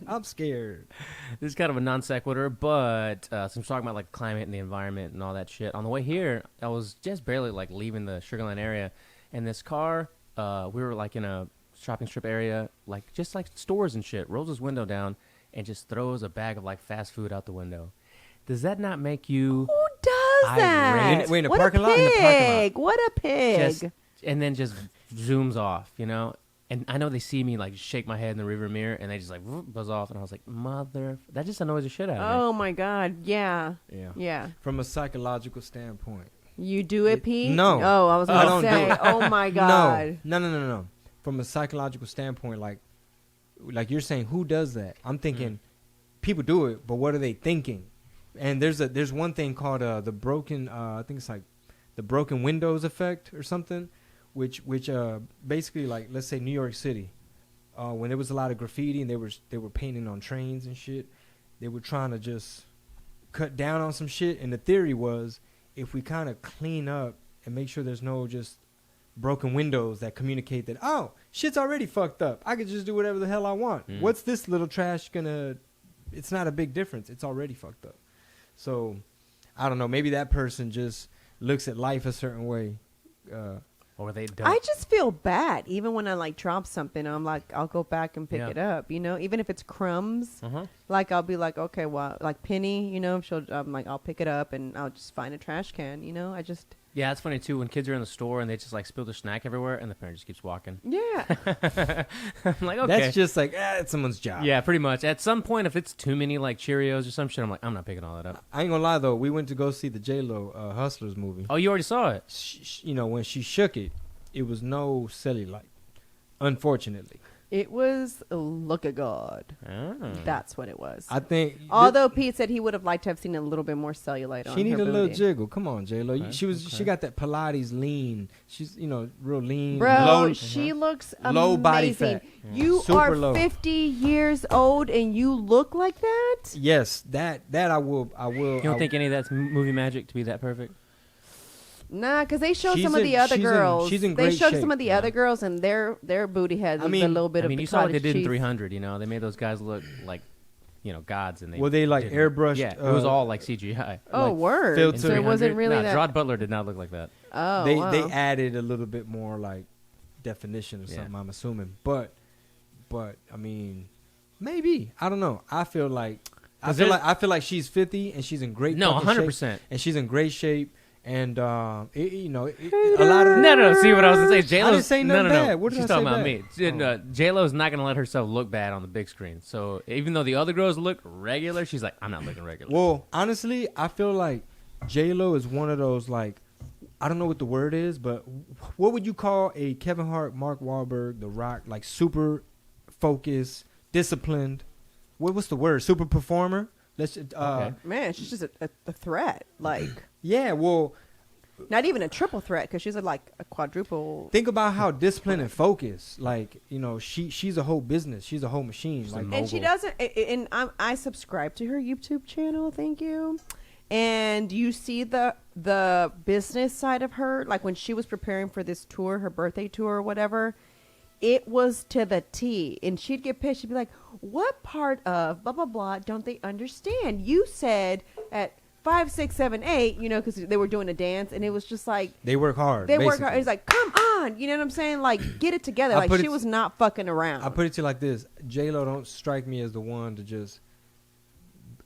I'm scared. this is kind of a non sequitur, but since we're talking about like climate and the environment and all that shit, on the way here, I was just barely like leaving the Sugar Land area, and this car, we were like in a shopping strip area, like just like stores and shit, rolls his window down and just throws a bag of like fast food out the window. Does that not make you Who does irate? that? Wait, in the What parking a lot? In the parking lot. pig. What a pig. just and then just zooms off, And I know they see me like shake my head in the rearview mirror, and they just like whoop, buzz off, and I was like, "Mother!" That just annoys the shit out of me. Oh my God. Yeah. Yeah. Yeah. From a psychological standpoint. You do it, Pete? No. Oh, I was I going don't to do say, it. oh my God. No. From a psychological standpoint, like like you're saying, who does that? I'm thinking people do it, but what are they thinking? And there's one thing called the broken I think it's like the broken windows effect or something, which basically, like, let's say New York City, when there was a lot of graffiti and they were painting on trains and shit, they were trying to just cut down on some shit, and the theory was if we kind of clean up and make sure there's no just broken windows that communicate that, oh, shit's already fucked up, I could just do whatever the hell I want. What's this little trash gonna, it's not a big difference, it's already fucked up. So I don't know, maybe that person just looks at life a certain way, or they don't. I just feel bad even when I like drop something. I'm like, I'll go back and pick it up, you know, even if it's crumbs. Like I'll be like, okay, well, like Penny, you know, I'm like, I'll pick it up and I'll just find a trash can, you know. Yeah, it's funny too when kids are in the store and they just like spill their snack everywhere and the parent just keeps walking. Yeah. I'm like, okay, that's just like it's someone's job. Yeah, pretty much. At some point, if it's too many like Cheerios or some shit, I'm like, I'm not picking all that up. I ain't gonna lie though, we went to go see the J-Lo Hustlers movie. Oh, you already saw it? You know, when she shook it, it was no cellulite, unfortunately. It was a look at God. Oh. That's what it was. I think. Although Pete said he would have liked to have seen a little bit more cellulite on her. She needed a little booty. jiggle. Come on, J-Lo. She got that Pilates lean. She's, you know, real lean. Bro, she looks amazing. Low body fat. You Super are low. 50 years old and you look like that? Yes, that I will. You don't think any of that's movie magic to be that perfect? Nah, because they showed She's some of the other girls. she's in they great showed shape. some of the other girls and their booty had a little bit of you saw what they did in cheese. 300, you know? They made those guys look like, you know, gods. And they like didn't. airbrushed? Yeah, it was all like CGI. Oh, like word. filter. So it wasn't really nah, that. Gerard Butler did not look like that. Oh, they wow. added a little bit more like definition or something. Yeah. I'm assuming, but I mean, maybe I don't know. I feel like she's 50 and she's in great. No, fucking 100%. shape, and she's in great shape. And you know, a lot of No. See what I was gonna say? J-Lo. I didn't say nothing no. bad. What did She's I say talking about bad? me. J-Lo's not gonna let herself look bad on the big screen. So even though the other girls look regular, she's like, I'm not looking regular. Well, honestly, I feel like J-Lo is one of those, like, I don't know what the word is, but what would you call a Kevin Hart, Mark Wahlberg, The Rock, like super focused, disciplined? What's the word? Super performer? Okay. Man, she's just a threat. Like, Yeah, well, not even a triple threat because she's like a quadruple. think about how disciplined and focused. Like, you know, she's a whole business. She's a whole machine. Like, And she doesn't. And I subscribe to her YouTube channel. Thank you. And you see the business side of her, like when she was preparing for this tour, her birthday tour or whatever. It was to the T. And she'd get pissed. She'd be like, "What part of blah blah blah don't they understand? You said at 5, 6, 7, 8, you know, because they were doing a dance, and it was just like they work hard. they work basically. hard. It's like, come on, you know what I'm saying? Like, get it together. Like, she was not fucking around. I put it to you like this: J-Lo don't strike me as the one to just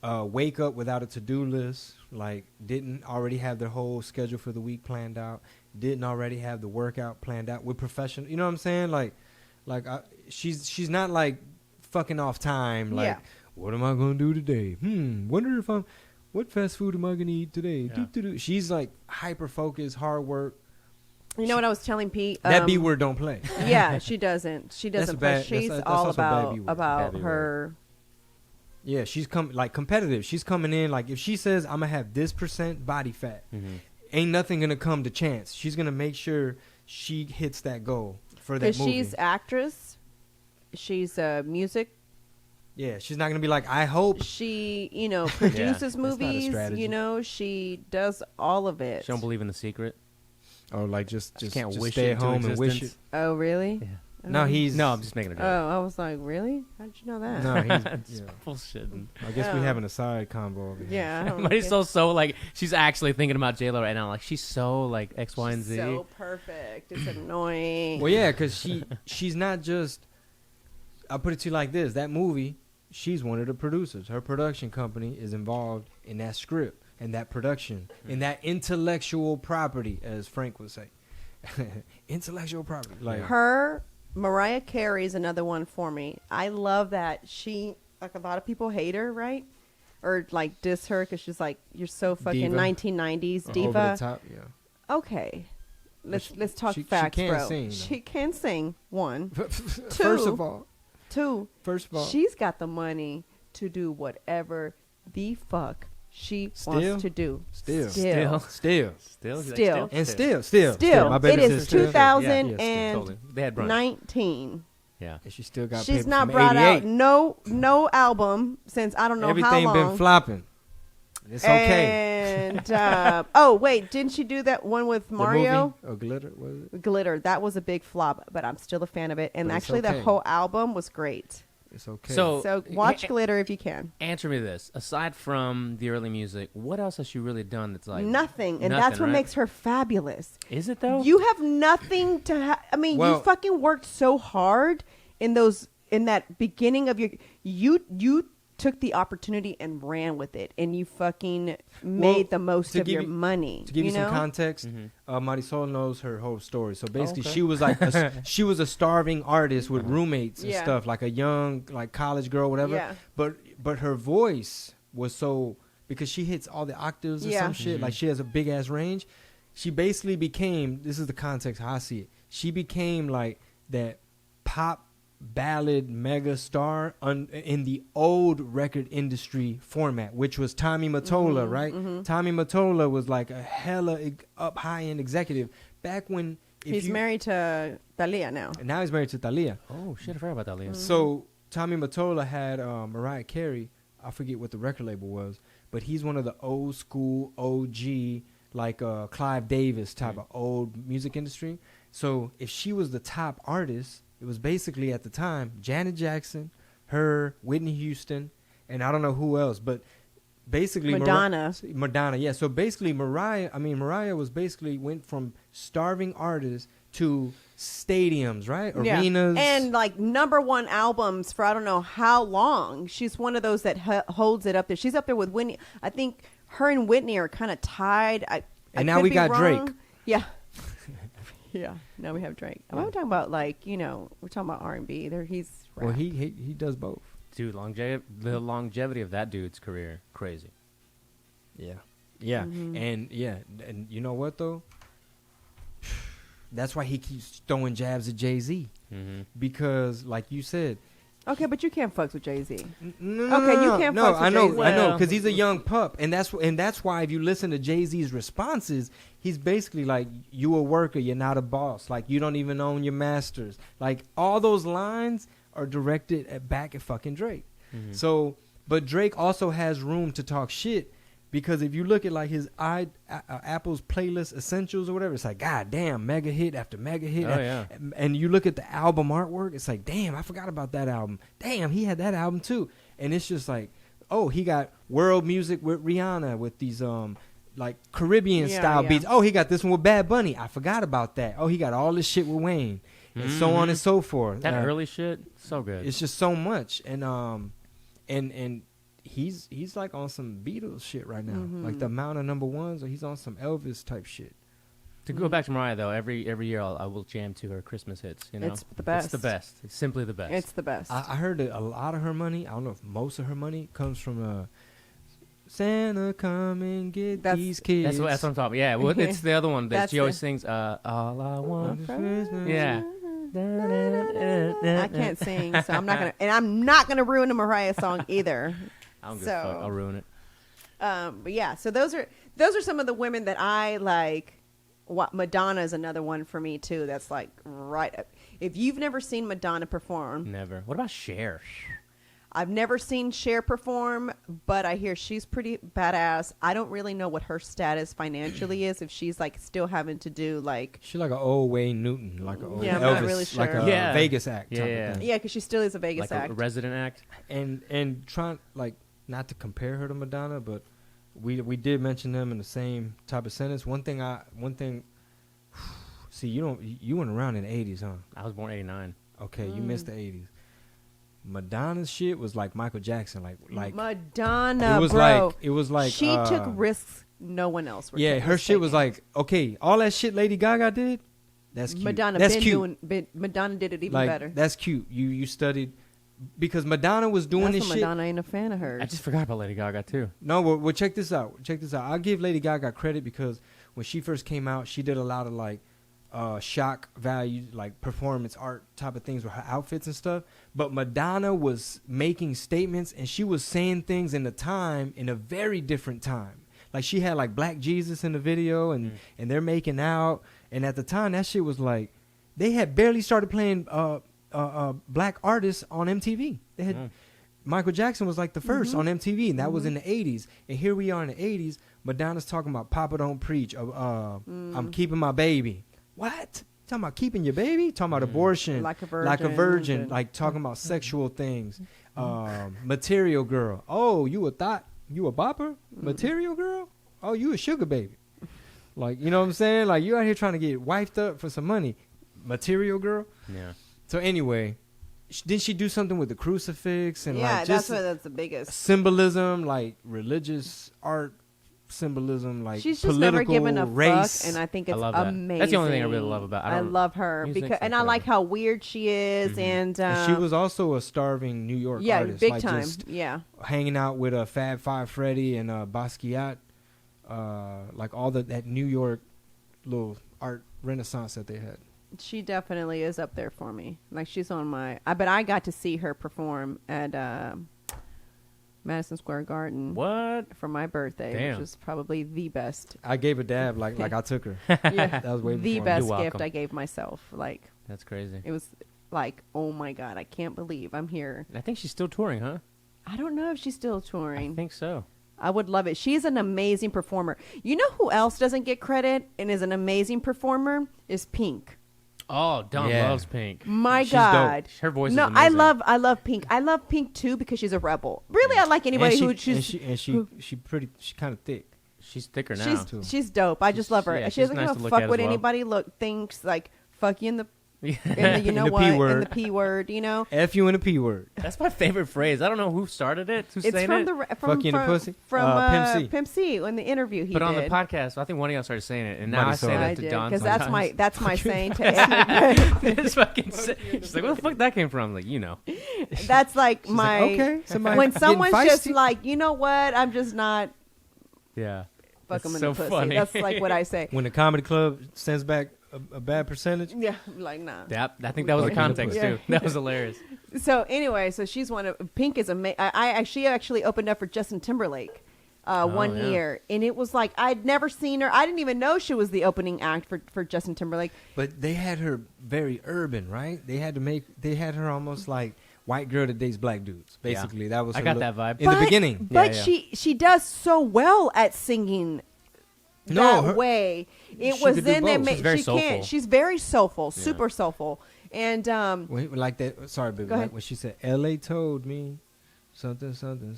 wake up without a to-do list. Like, didn't already have their whole schedule for the week planned out. Didn't already have the workout planned out with professional. You know what I'm saying? Like she's not like fucking off time. Like, what am I gonna do today? Wonder if what fast food am I gonna eat today? Yeah. She's like hyper focused, hard work. You know what I was telling Pete? That B word don't play. Yeah, she doesn't. She doesn't play. She's that's all also bad B word. about Bad B her. Yeah, she's like competitive. She's coming in like, if she says I'm gonna have this % body fat, ain't nothing gonna come to chance. She's gonna make sure she hits that goal for that movie. She's actress. She's music. Yeah, she's not gonna be like, I hope. She, you know, produces That's not a movies. strategy. You know, she does all of it. She don't believe in the secret. Or like just can't wish stay it at into home and wish it. existence. Oh, really? Yeah. No, No, I'm just making a joke. Oh, I was like, really? How did you know that? No, he's. It's Yeah. bullshit. I guess we Oh. having a side combo over here. Yeah. I don't know. Marisol's so like she's actually thinking about J-Lo right now. Like she's so like X, Y, and Z. So perfect. It's annoying. Well, yeah, because she's not just. I'll put it to you like this: that movie, she's one of the producers. Her production company is involved in that script and that production and that intellectual property, as Frank would say. Intellectual property. Like Her, Mariah Carey is another one for me. I love that she, like a lot of people hate her, right? Or like diss her because she's like, you're so fucking Diva. 1990s over diva. the top. Yeah. Okay. Let's talk she facts, can't bro. sing, though. She can sing, one. First Two. of all, Two, First of all, she's got the money to do whatever the fuck she wants to do. Still. Still. And still. My baby It is says still. 2019. Yeah. And she still got She's paper not from brought 88. out no album since I don't know Everything how long. been flopping. It's okay. And oh wait, didn't she do that one with Mario? The movie? Oh, Glitter, was it? Glitter. That was a big flop, but I'm still a fan of it. And But it's actually, okay. the whole album was great. It's okay. So watch Glitter if you can. Answer me this: aside from the early music, what else has she really done that's like Nothing, and that's what right? makes her fabulous. Is it though? You have nothing to. I mean, you Well- fucking worked so hard in that beginning of your. You took the opportunity and ran with it, and you fucking made the most of your money. To give you some know? context, Marisol knows her whole story. So basically, okay. she was like she was a starving artist with roommates and Yeah. stuff, like a young like college girl, whatever. Yeah. But her voice was so, because she hits all the octaves or Yeah. some shit. Like she has a big ass range. She basically became. This is the context how I see it. She became like that pop ballad mega star in the old record industry format, which was Tommy Mottola, right? Tommy Mottola was like a hella up high end executive back when. He's married to Thalia now. And now he's married to Thalia. Oh shit! I forgot about that, Leah. So Tommy Mottola had Mariah Carey. I forget what the record label was, but he's one of the old school OG, like Clive Davis type of old music industry. So if she was the top artist, it was basically at the time Janet Jackson, her, Whitney Houston, and I don't know who else, but basically Madonna. Madonna, yeah. So basically Mariah was basically went from starving artist to stadiums, right? Yeah. Arenas. And like #1 albums for I don't know how long. She's one of those that holds it up there. She's up there with Whitney. I think her and Whitney are kind of tied. And now we got Drake. Yeah. Yeah. Now we have Drake. I'm talking about we're talking about R&B. He's rap. Well, he does both. Dude, the longevity of that dude's career, crazy. Yeah. Yeah. And you know what though? That's why he keeps throwing jabs at Jay-Z. Because like you said, Okay, but you can't fuck with Jay-Z. you can't No, fuck with I know, Jay-Z. because he's a young pup, and that's why if you listen to Jay-Z's responses, he's basically like, "You a worker, you're not a boss. Like you don't even own your masters." Like all those lines are directed back at fucking Drake. So, but Drake also has room to talk shit. Because if you look at like his Apple's playlist essentials or whatever, it's like, God damn, mega hit after mega hit. Oh, yeah. And you look at the album artwork, it's like, damn, I forgot about that album. Damn, he had that album too. And it's just like, oh, he got world music with Rihanna with these like Caribbean style beats. Oh, he got this one with Bad Bunny. I forgot about that. Oh, he got all this shit with Wayne. And so on and so forth. That early shit, so good. It's just so much. And he's like on some Beatles shit right now. Like the amount of #1s, or he's on some Elvis type shit. To go back to Mariah though, every year I will jam to her Christmas hits. You know, It's the best. It's the best. It's simply the best. It's the best. I heard that a lot of her money, I don't know if most of her money comes from Santa come and get these kids. That's what I'm talking about. Yeah, well, it's the other one that That's she always sings. All I want for Christmas. Yeah. I can't sing, so I'm not gonna ruin a Mariah song either. I don't give a fuck. I'll ruin it. But yeah, so those are some of the women that I like. Madonna is another one for me too. That's like right up. If you've never seen Madonna perform, Never. What about Cher? I've never seen Cher perform, but I hear she's pretty badass. I don't really know what her status financially is. If she's like still having to do like She's like an old Wayne Newton, like an old Yeah, I'm Elvis, not really sure. like a Yeah. Vegas act type Yeah. of thing. yeah, because she still is a Vegas Like act. a resident act? And trying, like, not to compare her to Madonna, but we did mention them in the same type of sentence. One thing see, you weren't around in the 80s, huh? I was born 89. Okay, you missed the 80s. Madonna's shit was like Michael Jackson, like Madonna, it was bro. like She took risks no one else. her shit was like, okay, all that shit Lady Gaga did, that's cute. That's cute. Madonna did it even Like, better. that's cute. You studied, because Madonna was doing That's this why shit. Madonna ain't a fan of hers. I just forgot about Lady Gaga too. No, well, check this out. I'll give Lady Gaga credit because when she first came out, she did a lot of like shock value, like performance art type of things with her outfits and stuff. But Madonna was making statements, and she was saying things in a very different time. Like she had like Black Jesus in the video, and they're making out. And at the time, that shit was like, they had barely started playing black artists on MTV. They had Michael Jackson was like the first on MTV, and that was in the 80s. And here we are in the 80s. Madonna's talking about Papa Don't Preach. I'm keeping my baby. What? Talking about keeping your baby? Talking about abortion. Like a virgin. Like talking about sexual things. Material Girl. Oh, you a bopper? Material Girl? Oh, you a sugar baby. Like, you know what I'm saying? Like, you out here trying to get wifed up for some money. Material Girl? Yeah. So anyway, did she do something with the crucifix? And like that's the biggest. Symbolism, like religious art symbolism, like she's just political, never given a race. fuck, and I think it's I love that. amazing. That's the only thing I really love about. I love her because, and I like how weird she is, and she was also a starving New York artist, big like time, just hanging out with Fab Five Freddy and Basquiat, like all that New York little art renaissance that they had. She definitely is up there for me. Like she's on my. But I got to see her perform at Madison Square Garden. What? For my birthday, which was probably the best. I gave a dab like I took her. Yeah, that was way the before best me. gift I gave myself. Like that's crazy. It was like, oh my God, I can't believe I'm here. I think she's still touring, huh? I don't know if she's still touring. I think so. I would love it. She's an amazing performer. You know who else doesn't get credit and is an amazing performer? Is Pink. Oh, Don loves Pink. My God, dope. Her voice is amazing. I love Pink. I love Pink too because she's a rebel. Really, I like anybody she kind of thick. She's thicker now. She's dope. I just love her. Yeah, she doesn't nice give a fuck what anybody thinks. Like fuck you in the. And you know what? In the P word, you know. F you in the P word. That's my favorite phrase. I don't know who started it. Who's saying it? Fuck you in the pussy. From Pimp C in the interview he did. But on the podcast, I think one of y'all started saying it, and now I say that to Don because that's my saying to everybody. She's like, where the fuck that came from? Like, you know. That's like she's my like, okay. When someone's just like, you know what? I'm just not. Yeah. Fuck them in so the pussy. Funny. That's like what I say. When the comedy club sends back a bad percentage. Yeah, like nah. Yep, I think that was the context too. That was hilarious. So anyway, she's one of Pink is amazing. She actually opened up for Justin Timberlake one year, and it was like I'd never seen her. I didn't even know she was the opening act for Justin Timberlake. But they had her very urban, right? They had her almost like white girl that dates black dudes. Basically, that was. I got that vibe in the beginning. But she does so well at singing. Way it was then that she's very soulful, super soulful, and like that. Sorry, baby. Like when she said, "L.A. told me something." You're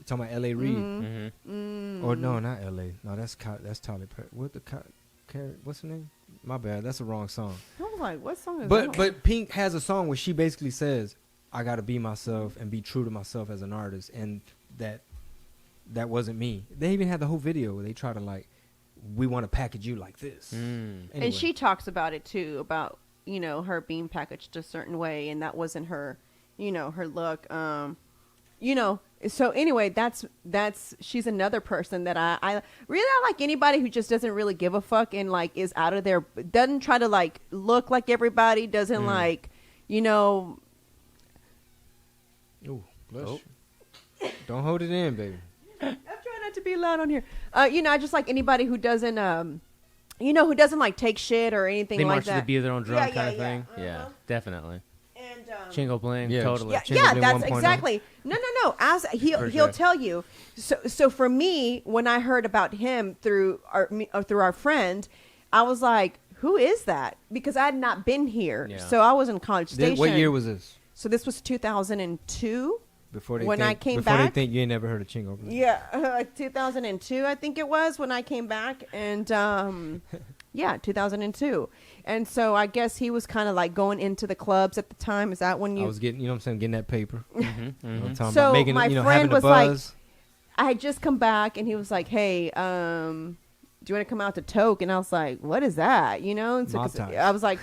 talking about L.A. Reid, or no, not L.A. No, that's Tyler Perry. What's her name? My bad. That's the wrong song. I was like, what song is that? But Pink has a song where she basically says, "I got to be myself and be true to myself as an artist," and that wasn't me. They even had the whole video where they try to like. We want to package you like this. Anyway. And she talks about it too, about, you know, her being packaged a certain way, and that wasn't her, you know, her look. You know, so anyway, she's another person that I like anybody who just doesn't really give a fuck and like is out of there, doesn't try to like look like everybody, doesn't like, you know. Ooh, bless you. Don't hold it in, baby. I'm trying not to be loud on here. You know, I just like anybody who doesn't, you know, who doesn't like take shit or anything like that. They march to the beat of their own drum kind of thing. Yeah, definitely. And Chingo Bling, totally. Yeah, that's exactly. No. As he'll tell you. So for me, when I heard about him through our friend, I was like, who is that? Because I had not been here, so I was in College Station. What year was this? So this was 2002. Before they I came back, they think you ain't never heard of Chingo. Yeah, 2002, I think it was when I came back, and 2002, and so I guess he was kind of like going into the clubs at the time. Is that when you? I was getting, you know what I'm saying, getting that paper. So making, my you know, friend was like, buzz. I had just come back, and he was like, "Hey, do you want to come out to Toke?" And I was like, "What is that?" You know, and so I was like,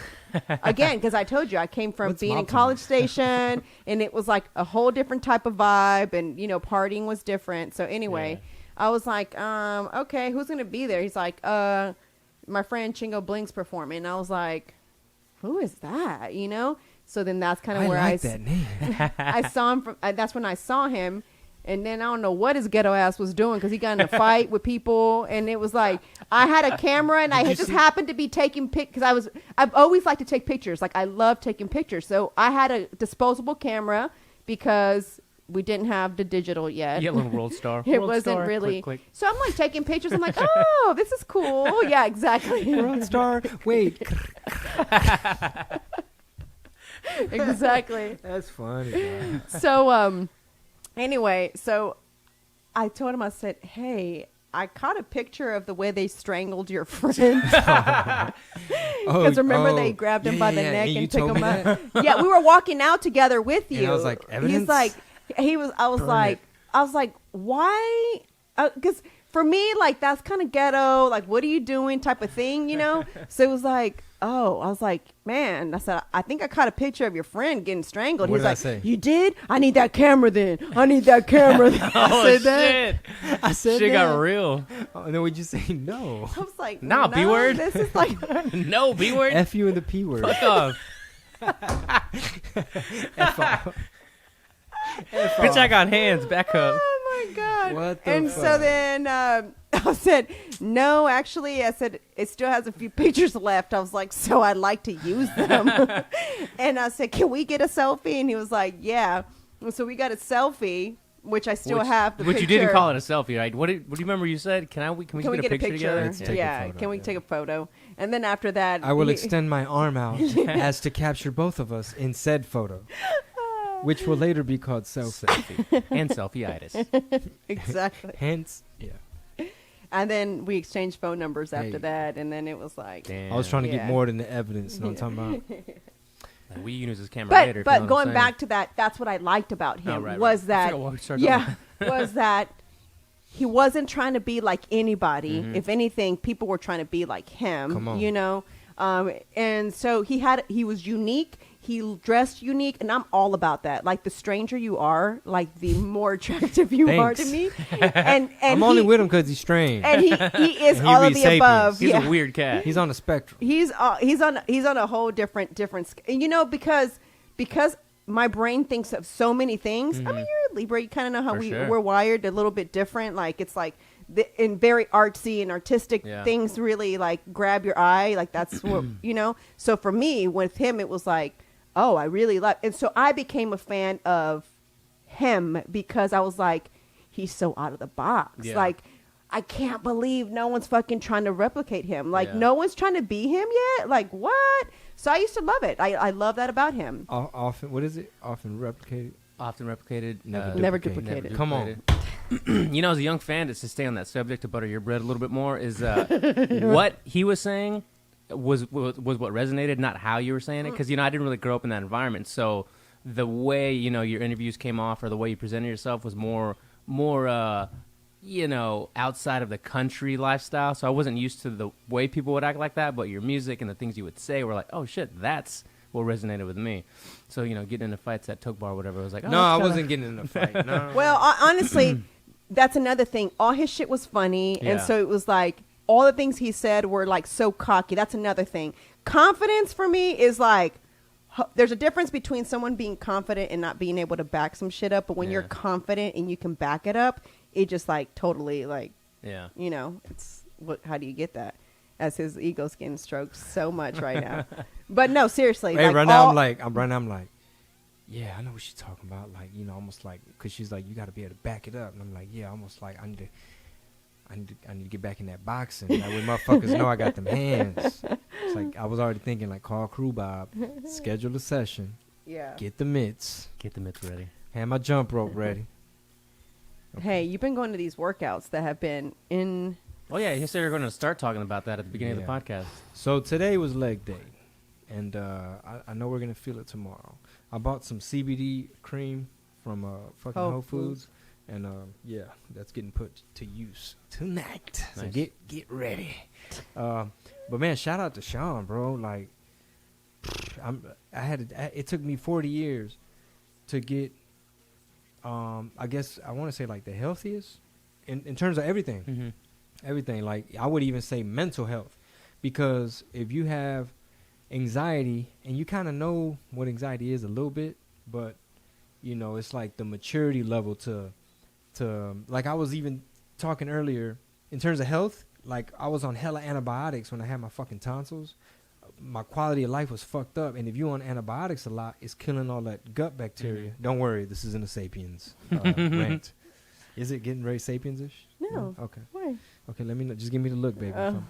again, because I told you I came from being in College Station, and it was like a whole different type of vibe, and you know, partying was different. So anyway, I was like, okay, who's gonna be there? He's like, my friend Chingo Blings performing. And I was like, who is that? You know? So then that's kind of where like that name. I saw him from. That's when I saw him. And then I don't know what his ghetto ass was doing because he got in a fight with people. And it was like, I had a camera and I just happened to be taking because I've always liked to take pictures. Like I love taking pictures. So I had a disposable camera because we didn't have the digital yet. Yeah, little World Star. It World wasn't Star, really. click. So I'm like taking pictures. I'm like, oh, this is cool. Yeah, exactly. World Star. Wait. Exactly. That's funny. Man. So, anyway, so I told him, I said, hey, I caught a picture of the way they strangled your friend. Because remember they grabbed him by the neck and took him up. Yeah, we were walking out together with you. And I was like, evidence? He's like, I was like, why? Because for me, like, that's kind of ghetto. Like, what are you doing type of thing, you know? So it was like, oh, I was like, man, I said, I think I caught a picture of your friend getting strangled. What He's did I like, say? you did? I need that camera then. I need that camera then. Oh, I said that. shit. I said Shit that. got real. Oh, and then would you say no? I was like, Nah, no, B-word. This is like, No, B-word. F you and the P word. Fuck off. F off. Bitch, I got hands. Back up. oh my God. What the And so fuck? then I said, no, actually, I said, it still has a few pictures left. I was like, so I'd like to use them. And I said, can we get a selfie? And he was like, yeah. And so we got a selfie, which I still have the Which picture. you didn't call it a selfie, right? What do you remember you said? Can we Can get a picture together? Let's take a Yeah. photo, Can we yeah. take a photo? And then after that, I will he- extend my arm out as to capture both of us in said photo, which will later be called selfie. Selfie. And selfie-itis. Exactly. Hence, yeah. And then we exchanged phone numbers after Hey. that. And then it was like, Damn. I was trying to Yeah. get more than the evidence. You know what I'm talking about? Like, we use this camera later. if you know but what going I'm back to that, that's what I liked about him Oh, right, was right. I that, forgot what we started talking was that he wasn't trying to be like anybody. Mhm. If anything, people were trying to be like him. Come on. You know, and so he was unique. He dressed unique, and I'm all about that. Like the stranger you are, like the more attractive you are to Thanks. me. And I'm only with him because he's strange. and he is And he all of reads the Sapiens. above. He's Yeah. a weird cat. He's on the spectrum. He's on a whole different you know, because my brain thinks of so many things. I mean, you're a Libra, you kind of know how For sure. we're wired a little bit different. Like it's like in very artsy and artistic Yeah. things really like grab your eye. Like that's what you know. So for me with him it was like, oh, I really love, and so I became a fan of him because I was like, he's so out of the box. Yeah. Like I can't believe no one's fucking trying to replicate him. Like Yeah. no one's trying to be him yet. Like what? So I used to love it. I love that about him. Often, what is it? Often replicated. Often replicated. Never duplicated. duplicated. Come on. You know, as a young fan, just to stay on that subject, to butter your bread a little bit more, is what he was saying was what resonated, not how you were saying it. Because, you know, I didn't really grow up in that environment. So the way, you know, your interviews came off or the way you presented yourself was more you know, outside of the country lifestyle. So I wasn't used to the way people would act like that. But your music and the things you would say were like, oh, shit, that's what resonated with me. So, you know, getting into fights at Toke Bar or whatever, I was like, oh, No, I that's kinda- wasn't getting in a fight. No. Well, honestly, that's another thing. All his shit was funny, and Yeah. so it was like all the things he said were like so cocky. That's another thing. Confidence for me is like there's a difference between someone being confident and not being able to back some shit up. But when you're Yeah. confident and you can back it up, it just like totally like Yeah. you know, it's what? How do you get that? As his ego's getting stroked so much right now. But no, seriously. Hey, like right now all- I'm like, yeah, I know what she's talking about. Like, you know, almost like, because she's like, you got to be able to back it up. And I'm like, yeah, almost like I need to get back in that boxing. That way motherfuckers know I got them hands. It's like, I was already thinking, like, call Crew Bob, schedule a session, yeah. get the mitts, Get the mitts ready. have my jump rope ready. Hey, you've been going to these workouts that have been in. Oh, yeah, you said you were going to start talking about that at the beginning Yeah. of the podcast. So today was leg day, and I know we're going to feel it tomorrow. I bought some CBD cream from fucking Whole Whole Foods. Foods. And yeah, that's getting put to use tonight. So Nice. get ready. But man, shout out to Sean, bro. Like, it took me 40 years to get. I guess I want to say like the healthiest in terms of everything. Mm-hmm. Everything. Like I would even say mental health, because if you have anxiety, and you kind of know what anxiety is a little bit, but you know, it's like the maturity level to like I was even talking earlier in terms of health. Like I was on hella antibiotics when I had my fucking tonsils. My quality of life was fucked up, and if you're on antibiotics a lot, it's killing all that gut bacteria. Don't worry, this isn't a Sapiens rant. Is it getting very Sapiens-ish? No. Okay. Why? Okay, let me know. Just give me the look, baby. But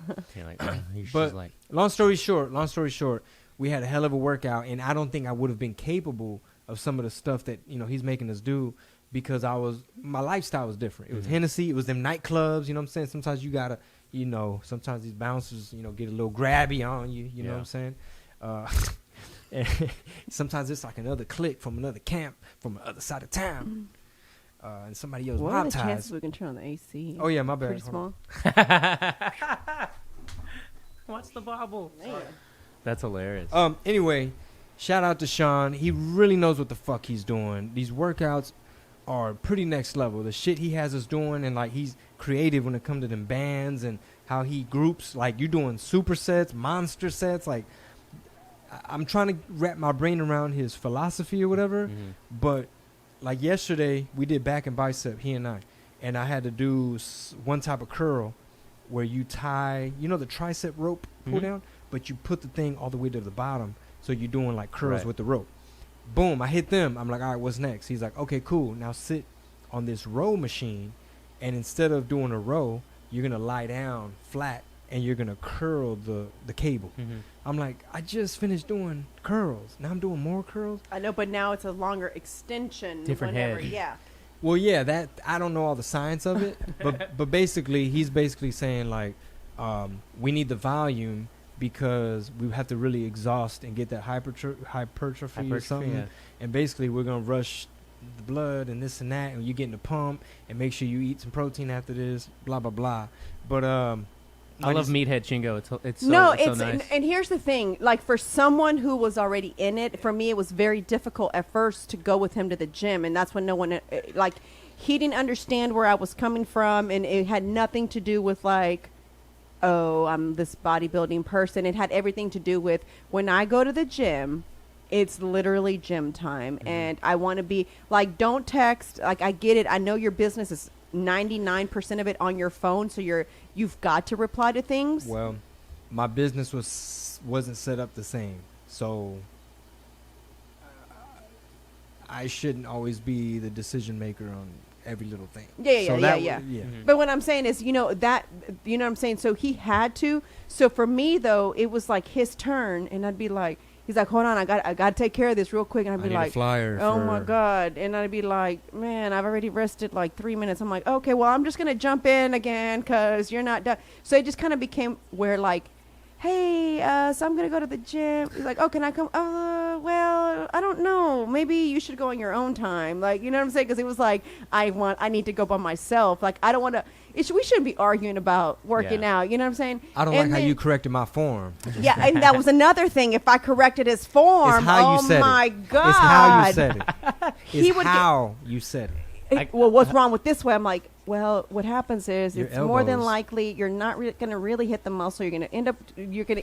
But long story short, we had a hell of a workout, and I don't think I would have been capable of some of the stuff that, you know, he's making us do, because my lifestyle was different. It was Hennessy, it was them nightclubs, you know what I'm saying? Sometimes you gotta, you know, sometimes these bouncers, you know, get a little grabby on you, you know what I'm saying? And sometimes it's like another clique from another camp from the other side of town. And somebody else What are mob the chances ties. we can turn on the AC? Oh yeah, my bad. Pretty Hold small. on. What's the bobble? That's hilarious. Anyway, shout out to Sean. He really knows what the fuck he's doing. These workouts are pretty next level. The shit he has us doing, and like he's creative when it comes to them bands and how he groups. Like, you're doing supersets, monster sets. Like, I'm trying to wrap my brain around his philosophy or whatever. But like yesterday, we did back and bicep, he and I had to do one type of curl where you tie, you know, the tricep rope pull down, but you put the thing all the way to the bottom, so you're doing like curls with the rope. Boom, I hit them. I'm like, all right, what's next? He's like, okay, cool. Now sit on this row machine, and instead of doing a row, you're gonna lie down flat and you're gonna curl the cable. I'm like, I just finished doing curls. Now I'm doing more curls. I know, but now it's a longer extension. Different whenever, head. Yeah. Well, yeah, that I don't know all the science of it, but basically he's basically saying like, we need the volume because we have to really exhaust and get that hypertrophy or something. Yeah. And basically we're gonna rush the blood and this and that, and you're getting the pump, and make sure you eat some protein after this, blah blah blah. But I love Meathead Chingo. It's so, No, it's so it's nice. and here's the thing. Like, for someone who was already in it, for me, it was very difficult at first to go with him to the gym, and that's when no one like he didn't understand where I was coming from, and it had nothing to do with like, oh, I'm this bodybuilding person. It had everything to do with when I go to the gym, it's literally gym time, and I want to be like, don't text. Like, I get it. I know your business is 99% of it on your phone, so you've got to reply to things. Well, my business wasn't set up the same, so I shouldn't always be the decision maker on every little thing. Yeah. But what I'm saying is, you know what I'm saying? So he had to. So for me, though, it was like his turn, and I'd be like, he's like, hold on, I got to take care of this real quick. And I'd be like, oh my God. And I'd be like, man, I've already rested like 3 minutes. I'm like, okay, well, I'm just going to jump in again because you're not done. So it just kind of became where like, hey, so I'm going to go to the gym. He's like, oh, can I come? Well, I don't know. Maybe you should go on your own time. Like, you know what I'm saying? Because it was like, I need to go by myself. Like, I don't want to. We shouldn't be arguing about working out. You know what I'm saying? I don't like how you corrected my form. Yeah, and that was another thing. If I corrected his form, it's how you said my it. God. It's how you said it. It's how you said it. Well, what's wrong with this way? I'm like, well, what happens is Your it's more than elbows. likely you're not going to really hit the muscle. You're going to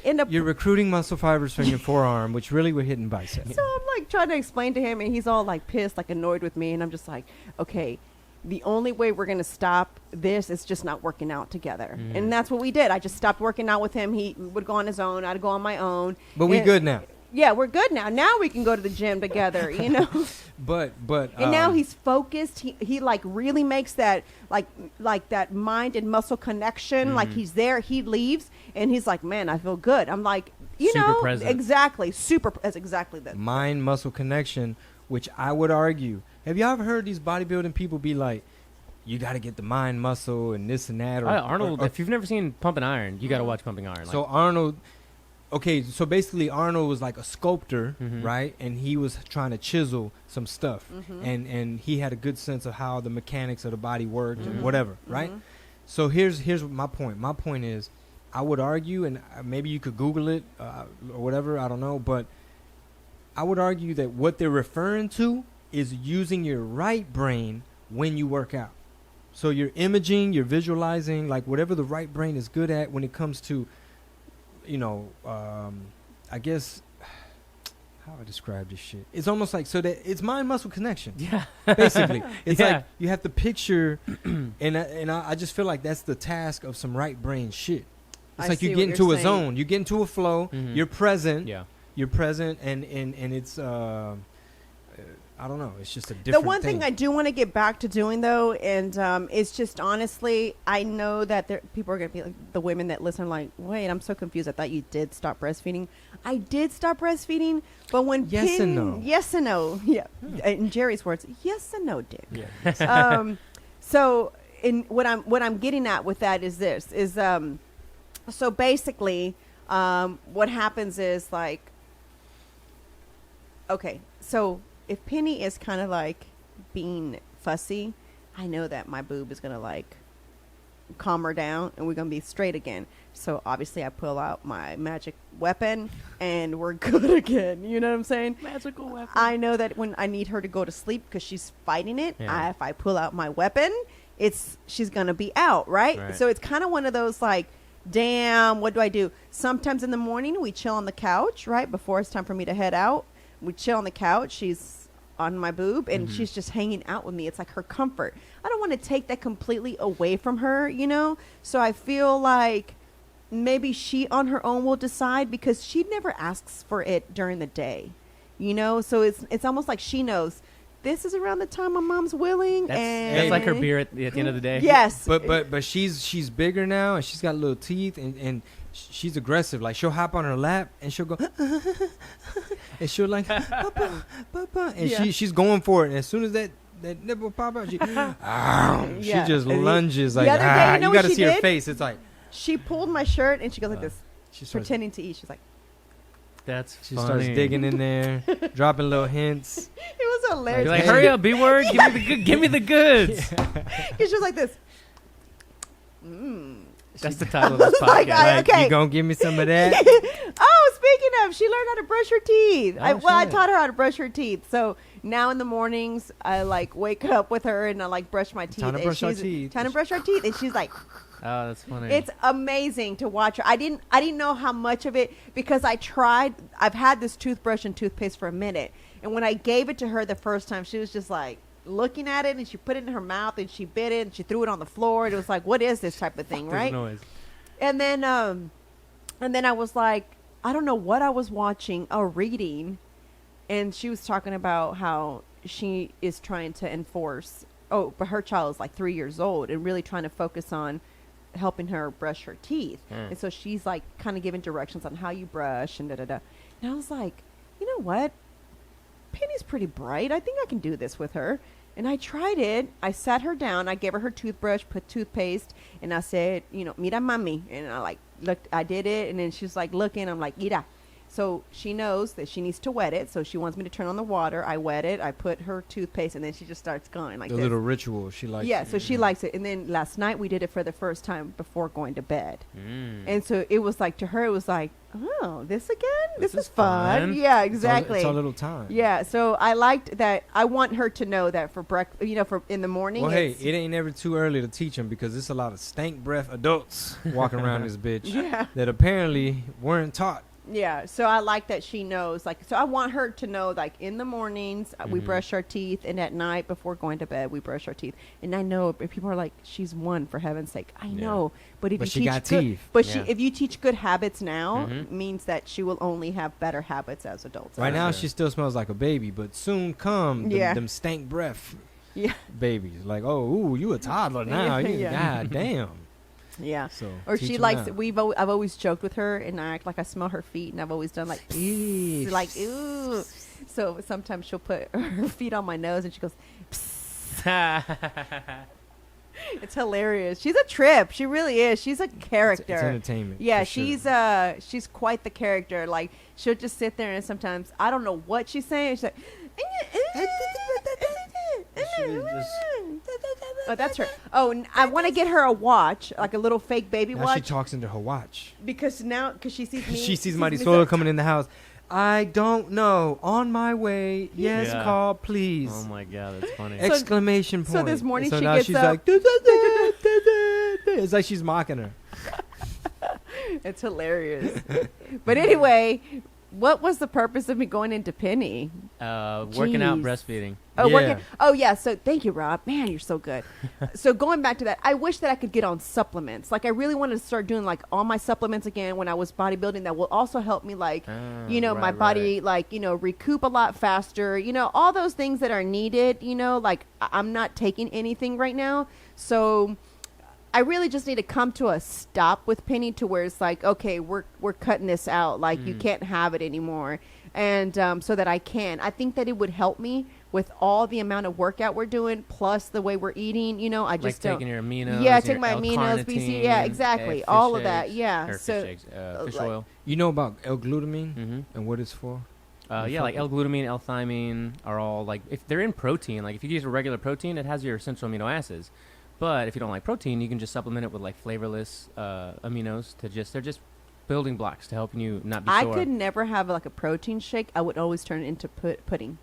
end up. You're recruiting muscle fibers from your forearm, which really we're hitting biceps. So I'm like trying to explain to him, and he's all like pissed, like annoyed with me, and I'm just like, okay. The only way we're going to stop this is just not working out together. And that's what we did. I just stopped working out with him. He would go on his own. I'd go on my own. But we good now. Yeah, we're good now. Now we can go to the gym together, you know. But and now he's focused. He like really makes that like that mind and muscle connection. Like, he's there. He leaves and he's like, man, I feel good. I'm like, Super present. exactly. That's exactly that. mind muscle connection, which I would argue. Have y'all ever heard these bodybuilding people be like, you got to get the mind muscle and this and that? Or Arnold, or if you've never seen Pumping Iron, you got to watch Pumping Iron. So Arnold, okay, so basically Arnold was like a sculptor, right? And he was trying to chisel some stuff. And he had a good sense of how the mechanics of the body worked and whatever, right? So here's my point. My point is, I would argue, and maybe you could Google it or whatever, I don't know, but I would argue that what they're referring to is using your right brain when you work out. So you're imaging, you're visualizing, like whatever the right brain is good at when it comes to I guess how I describe this shit. It's almost like so that it's mind muscle connection. Yeah. Basically, it's Yeah. like you have to picture, and I just feel like that's the task of some right brain shit. It's I like see you what get into you're a saying. zone, you get into a flow, Mhm. you're present, Yeah. you're present, and it's I don't know, it's just a The different one thing I do want to get back to doing though, and it's just honestly, I know that people are going to be like the women that listen, like, wait, I'm so confused. I thought you did stop breastfeeding. I did stop breastfeeding, but when Yes and no. yes and no, yeah. In Jerry's words, yes and no, Dick. Yeah. So in what I'm getting at with that is this is so basically what happens is like, okay, so if Penny is kind of like being fussy, I know that my boob is gonna like calm her down and we're gonna be straight again. So obviously I pull out my magic weapon and we're good again. You know what I'm saying? Magical weapon. I know that when I need her to go to sleep because she's fighting it, Yeah. if I pull out my weapon, she's gonna be out, right? Right. So it's kind of one of those like, damn, what do I do? Sometimes in the morning we chill on the couch, right before it's time for me to head out. We chill on the couch. She's on my boob and she's just hanging out with me. It's like her comfort. I don't want to take that completely away from her, you know? So I feel like maybe she on her own will decide because she never asks for it during the day, you know? So it's almost like she knows this is around the time my mom's willing. That's like her beer at the end of the day. Yes. But she's bigger now and she's got little teeth and she's aggressive. Like she'll hop on her lap and she'll go and she'll like papa, papa, and Yeah. she's going for it. And as soon as that nipple pop out, she Yeah. just And lunges the like other day, you know you what got to she see her did? face. It's like She pulled my shirt and she goes like this, she starts, pretending to eat. She's like, That's she funny. starts digging in there, dropping little hints. it was hilarious. You're like, Hey. hurry up, B word, give me the goods. She was like this. That's the title of this podcast. like, Like, okay. you gonna give me some of that? Oh, speaking of, she learned how to brush her teeth. I shit. taught her how to brush her teeth. So now in the mornings, I like wake up with her and I like brush my teeth. Time to and brush our she's- teeth. Time to brush our teeth, and she's like, Oh, that's funny. it's amazing to watch her. I didn't know how much of it because I tried. I've had this toothbrush and toothpaste for a minute, and when I gave it to her the first time, she was just like looking at it, and she put it in her mouth, and she bit it, and she threw it on the floor. And it was like, what is this type of thing, There's right? noise. And then I was like, I don't know what I was watching or reading, and she was talking about how she is trying to enforce. Oh, but her child is like 3 years old and really trying to focus on helping her brush her teeth. And so she's like kind of giving directions on how you brush and da da da. And I was like, you know what? Penny's pretty bright. I think I can do this with her. And I tried it. I sat her down. I gave her toothbrush, put toothpaste, and I said, you know, mira mami. And I like looked. I did it, and then she's like looking. I'm like, mira. So she knows that she needs to wet it. So she wants me to turn on the water. I wet it. I put her toothpaste, and then she just starts going like The this. little ritual she likes. Yeah, so she likes it. And then last night we did it for the first time before going to bed. Mm. And so it was like, to her, it was like, oh, this again? This This is is fun. fun. Yeah, It's exactly. our little time. Yeah, so I liked that. I want her to know that for breakfast, you know, for in the morning. Well, hey, it's- it ain't ever too early to teach them because there's a lot of stank breath adults walking around this bitch Yeah. that apparently weren't taught. Yeah, so I like that she knows. Like, so I want her to know, like, in the mornings we brush our teeth, and at night before going to bed we brush our teeth. And I know if people are like, she's one, for heaven's sake. I know, but if But you she teach got good, teeth. but Yeah. if you teach good habits now, Mhm. means that she will only have better habits as adults. Right now, sure. she still smells like a baby, but soon come Yeah. them stank breath Yeah, babies. Like, oh, ooh, you a toddler now. You, Yeah. God damn. yeah. So, Or teach she 'em likes. now. I've always joked with her, and I act like I smell her feet, and I've always done like, Eesh. like ooh. So sometimes she'll put her feet on my nose, and she goes, "It's hilarious." She's a trip. She really is. She's a character. It's entertainment. Yeah, for sure. she's quite the character. Like, she'll just sit there, and sometimes I don't know what she's saying. She's like, oh, that's her. Oh, I want to get her a watch, like a little fake baby Now she watch, talks into her watch. because she sees me. She sees me Marisol so- coming in the house. I don't know. On my way. Yes, Yeah. call, please. Oh my god, that's funny. Exclamation point. so this morning so she now gets she's up. like, "Da, da, da, da, da, da." It's like she's mocking her. It's hilarious. But anyway, what was the purpose of me going into Penny? Working out, Jeez. breastfeeding. Oh, Yeah. working. Oh, yeah. So thank you, Rob. Man, you're so good. So going back to that, I wish that I could get on supplements. Like I really wanted to start doing like all my supplements again when I was bodybuilding. That will also help me, like, my body, like, recoup a lot faster. All those things that are needed. Like I'm not taking anything right now, so I really just need to come to a stop with Penny to where it's like, okay, we're cutting this out. Like you can't have it anymore. And so that I think that it would help me with all the amount of workout we're doing, plus the way we're eating. I just like taking your aminos. Yeah, your take my aminos, BC. L-carnitine, Yeah, exactly. fish All of that. eggs, Yeah. or So fish, eggs, fish like- oil. You know about L-glutamine Mm-hmm. and what it's for? Yeah, like L-glutamine, L-thymine are all like, if they're in protein, like if you use a regular protein, it has your essential amino acids. But if you don't like protein, you can just supplement it with like flavorless aminos they're just building blocks to help you not be I sore. could never have like a protein shake. I would always turn it into pudding.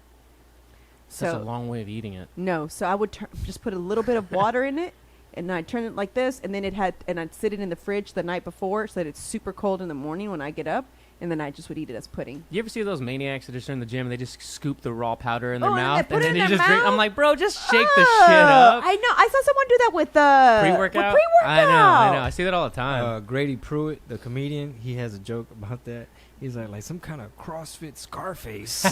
Such a long way of eating it. No, so I would just put a little bit of water in it, and I'd turn it like this, and then I'd sit it in the fridge the night before so that it's super cold in the morning when I get up, and then I just would eat it as pudding. You ever see those maniacs that are in the gym and they just scoop the raw powder in their Oh, and they mouth put it then in you their just drink? mouth? I'm like, bro, just shake the shit up. I know. I saw someone do that with Pre-workout? Pre-workout. I know. I see that all the time. Grady Pruitt, the comedian, he has a joke about that. He's like some kind of CrossFit Scarface.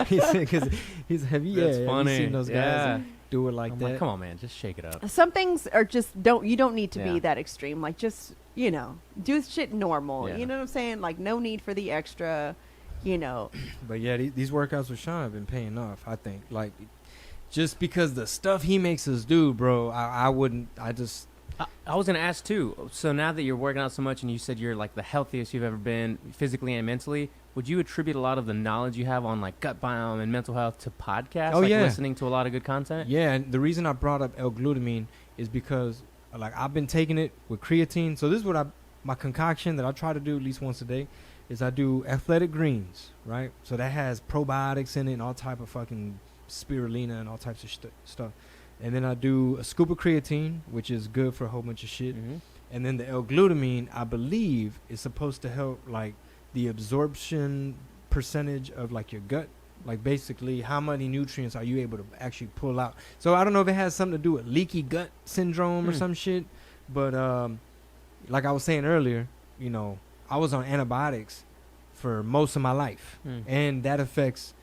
he said, because he's heavy. That's Have funny. you seen those guys do it like I'm that? like, come on, man, just shake it up. Some things are just you don't need to Yeah. be that extreme. Like just do shit normal. Yeah. You know what I'm saying? Like no need for the extra. But yeah, these workouts with Sean have been paying off. I think, like, just because the stuff he makes us do, bro. I wouldn't. I was going to ask, too. So now that you're working out so much and you said you're, like, the healthiest you've ever been physically and mentally, would you attribute a lot of the knowledge you have on, like, gut biome and mental health to podcasts? Oh, like, yeah. listening to a lot of good content? Yeah, and the reason I brought up L-glutamine is because, like, I've been taking it with creatine. So this is what my concoction that I try to do at least once a day is I do athletic greens, right? So that has probiotics in it and all type of fucking spirulina and all types of stuff. And then I do a scoop of creatine, which is good for a whole bunch of shit. Mm-hmm. And then the L-glutamine, I believe, is supposed to help, like, the absorption percentage of, like, your gut. Like, basically, how many nutrients are you able to actually pull out? So I don't know if it has something to do with leaky gut syndrome or some shit. But, like I was saying earlier, I was on antibiotics for most of my life. And that affects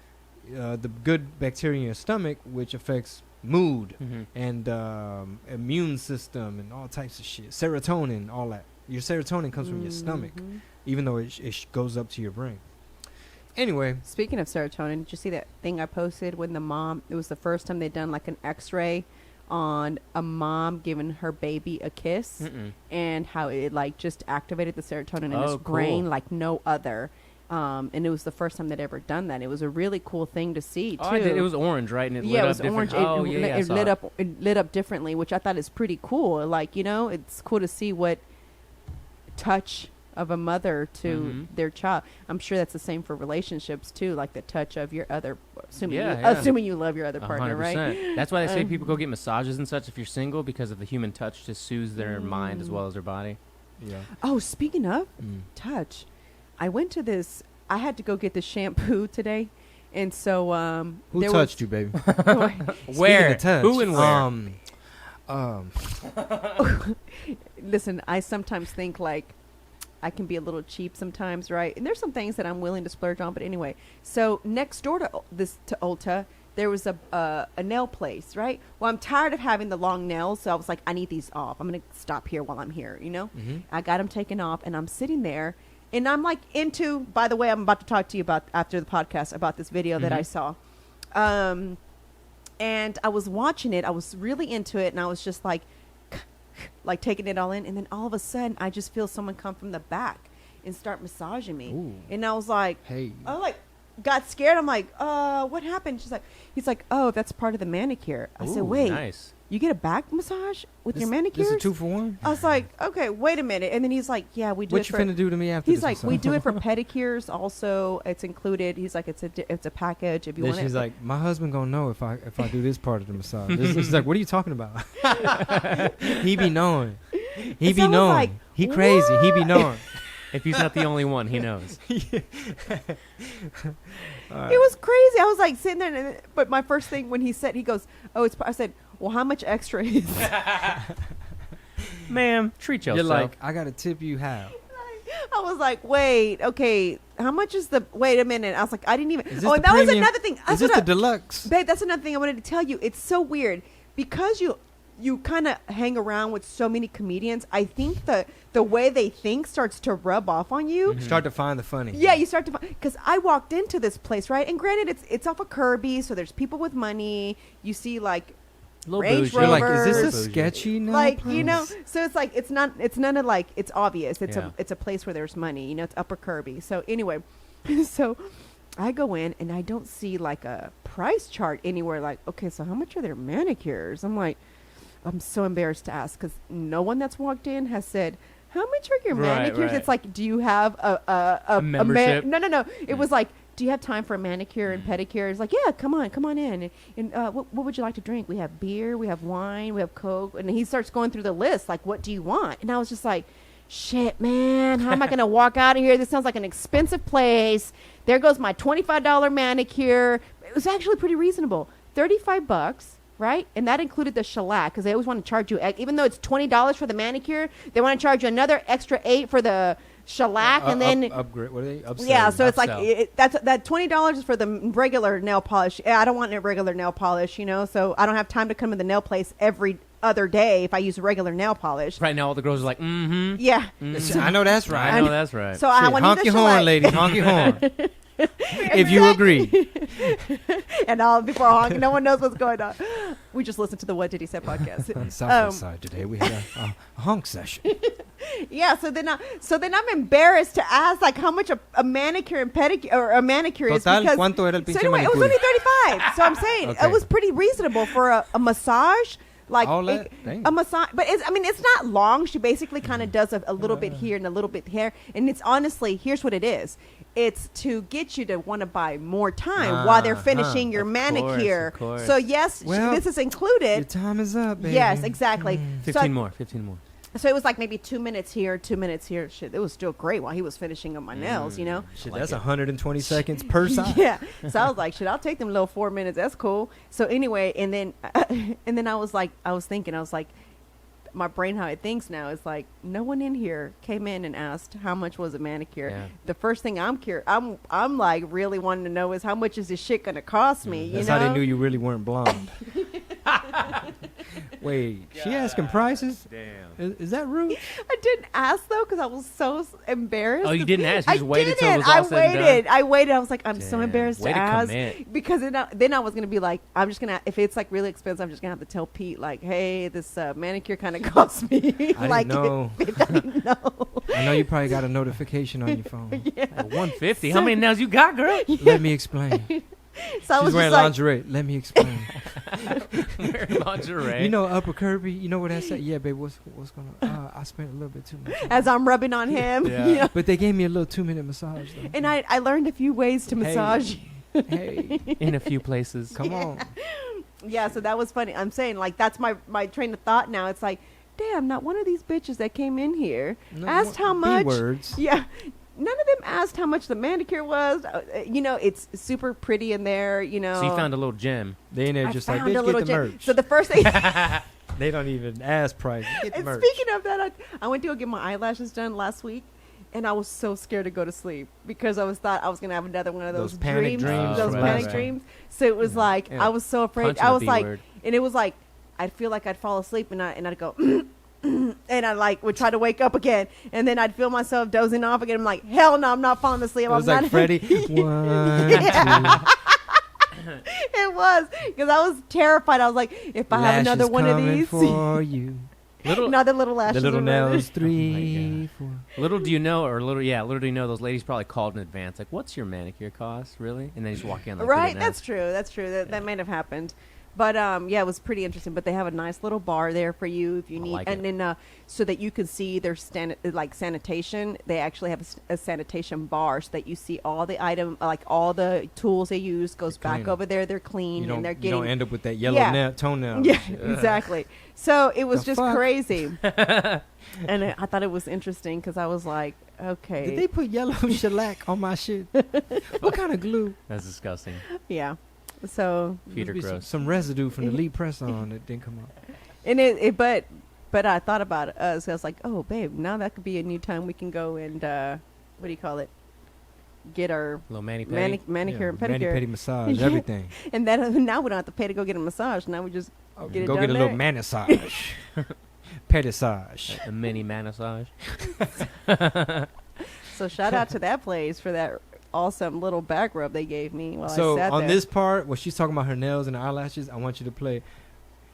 the good bacteria in your stomach, which affects mood and immune system and all types of shit. Serotonin, all that. Your serotonin comes from your stomach, even though it goes up to your brain. Anyway. Speaking of serotonin, did you see that thing I posted when it was the first time they'd done like an x-ray on a mom giving her baby a kiss and how it like just activated the serotonin in his brain like no other. And it was the first time they'd ever done that. It was a really cool thing to see, too. Oh, I did. It was orange, right? And it lit it up was orange. different. It lit up. It lit up differently, which I thought is pretty cool. Like, it's cool to see what touch of a mother to their child. I'm sure that's the same for relationships, too, like the touch of your other, assuming you love your other partner, 100%. right? That's why they say people go get massages and such if you're single, because of the human touch to soothe their mind as well as their body. Yeah. Oh, speaking of touch, I went to this. I had to go get the shampoo today, and so who there touched you, baby? Where? Touch, Who and where? Listen, I sometimes think like I can be a little cheap sometimes, right? And there's some things that I'm willing to splurge on, but anyway. So next door to Ulta, there was a nail place, right? Well, I'm tired of having the long nails, so I was like, I need these off. I'm gonna stop here while I'm here, I got them taken off, and I'm sitting there. And I'm like by the way, I'm about to talk to you about after the podcast about this video that I saw. And I was watching it. I was really into it. And I was just like taking it all in. And then all of a sudden I just feel someone come from the back and start massaging me. Ooh. And I was like, hey, I got scared. I'm like, what happened? He's like, oh, that's part of the manicure. I said, wait, nice. You get a back massage with your manicures? This is a 2-for-1? I was like, okay, wait a minute. And then he's like, yeah, we do What you finna do to me after He's this like, massage? we do it for pedicures also. It's included. He's like, it's a package if you Then want it. she's like, my husband gonna know if I do this part of the massage. She's like, what are you talking about? He be knowing. He be knowing. He crazy. He be knowing. If he's not the only one, he knows. It was crazy. I was like sitting there, but my first thing when he goes, "Oh, it's." I said, "Well, how much extra is?" Ma'am, treat yourself. You're like, I gotta tip you half. I was like, wait, okay, how much is the? Wait a minute. I was like, I didn't even. Is this Oh, the and that was premium? another thing. Is this the deluxe? Babe, that's another thing I wanted to tell you. It's so weird because you kind of hang around with so many comedians. I think the way they think starts to rub off on you. Mm-hmm. Start to find the funny. Yeah, you start to find, because I walked into this place, right? And granted, it's off of Kirby, so there's people with money. You see, like, Little Range bougie. You're like, is this Rovers. a sketchy now? like, you know, so it's like, it's none of like, it's obvious. It's Yeah. a place where there's money, you know, it's Upper Kirby. So anyway, so I go in and I don't see like a price chart anywhere. Like, okay, so how much are their manicures? I'm like, I'm so embarrassed to ask because no one that's walked in has said, how much are your Right, manicures? right. It's like, do you have a membership? No. It was like, do you have time for a manicure and pedicure? It's like, yeah, come on in. And what would you like to drink? We have beer, we have wine, we have Coke. And he starts going through the list, like, what do you want? And I was just like, shit, man, how am I going to walk out of here? This sounds like an expensive place. There goes my $25 manicure. It was actually pretty reasonable. $35, right? And that included the shellac because they always want to charge you, even though it's $20 for the manicure, they want to charge you another extra $8 for the shellac, and then upgrade. What are they? Upsell. yeah, so it's like Upsell. that $20 is for the regular nail polish. I don't want a regular nail polish, you know, so I don't have time to come to the nail place every other day if I use regular nail polish. Right now, all the girls are like, mm-hmm. Yeah. I know that's right. I know that's right. So I Shit, want honk you your the horn, shellac. ladies. Honk your horn. If you agree. And before honking, no one knows what's going on. We just listened to the What Did He Say podcast. On Southwest Side today, we had a honk session. Yeah, so then I'm embarrassed to ask like how much a manicure and pedicure or a manicure is Total, because ¿cuánto era el so pinche anyway, it was manicure? only $35. So I'm saying Okay. it was pretty reasonable for a massage. Like All that? Dang. a massage, but it's not long. She basically kind of does a little bit here and a little bit there, and it's honestly, here's what it is. It's to get you to want to buy more time while they're finishing your Of manicure. course. So yes, Well, this is Your included. time is up, baby. Yes, exactly. 15 more. So it was like maybe 2 minutes here, 2 minutes here. Shit, it was still great while he was finishing up my nails, you know? Shit, Like that's it. 120 seconds per side. Yeah. So I was like, shit, I'll take them little 4 minutes. That's cool. So anyway, and then I was like, my brain, how it thinks now is like, no one in here came in and asked how much was a manicure. Yeah. The first thing I'm like really wanting to know is how much is this shit gonna cost me? You That's know? how they knew you really weren't blonde. Wait, she asking prices? Damn. Is that rude? I didn't ask though because I was so embarrassed. Oh, you didn't ask? You I just waited till it didn't. was all I said and waited. done? I waited. I was like, I'm so Damn. embarrassed Way to to ask commit. because then I was gonna be like, I'm just gonna, if it's like really expensive, I'm just gonna have to tell Pete like, hey, this manicure kind of cost me. I like, didn't know. I didn't know. I know you probably got a notification on your phone. Like 150. How many nails you got, girl? Let me explain. So I was She's wearing just like, lingerie. Let me explain. Wearing lingerie. You know Upper Kirby? You know what that said? Yeah, babe, what's going on? I spent a little bit too much. as I'm rubbing on him, Yeah. you know? But they gave me a little 2-minute massage, though. And I learned a few ways to massage. Hey, in a few places. come on. Yeah, so that was funny. I'm saying like that's my train of thought now. It's like, damn, not one of these bitches that came in here asked how much. B-words. Yeah. None of them asked how much the manicure was. You know, it's super pretty in there, you know. So you found a little gem. They in there I just like, found a bitch, little get the gem. merch. So the first thing, They don't even ask price. Get the and merch. speaking of that, I went to go get my eyelashes done last week. And I was so scared to go to sleep because I thought I was going to have another one of those panic dreams. those Right, panic right. dreams. So it was like, Yeah. I was so afraid. Punching I the was like, B-word. and it was like, I'd feel like I'd fall asleep and I'd go, and I like would try to wake up again. And then I'd feel myself dozing off again. I'm like, hell no, I'm not falling asleep. It was I'm like not. Freddie. 1, Yeah. 2. It was because I was terrified. I was like, if I have another Lashes one of coming these, for you. another little lashes. The little are running. nails, 3, 4. Little do you know, little do you know, those ladies probably called in advance. Like, what's your manicure cost, really? And then you just walk in like, Right, "Didn't that's ask." true. That's true. That might have happened. But yeah, it was pretty interesting. But they have a nice little bar there for you if you need, like and then so that you can see their sanitation. They actually have a sanitation bar so that you see all the all the tools they use goes They're back clean. over there. They're clean and they're You getting. don't end up with that yellow toenail. Yeah, exactly. So it was The just fuck? crazy, and I thought it was interesting because I was like, okay, Did they put yellow shellac on my shit? What kind of glue? That's disgusting. yeah. So Feet are Must be gross. some residue from the lead press on that didn't come out. and but I thought about us. I was like, oh, babe, now that could be a new time we can go and what do you call it? Get our Little mani-pedi. manicure and Mani pedicure. pedi massage, Yeah. everything. And then now we don't have to pay to go get a massage. Now we just get it Go done get a there. little massage. Pedissage. A mini massage. So shout out to that place for that awesome little back rub they gave me while I So sat on there. this part, when she's talking about her nails and eyelashes, I want you to play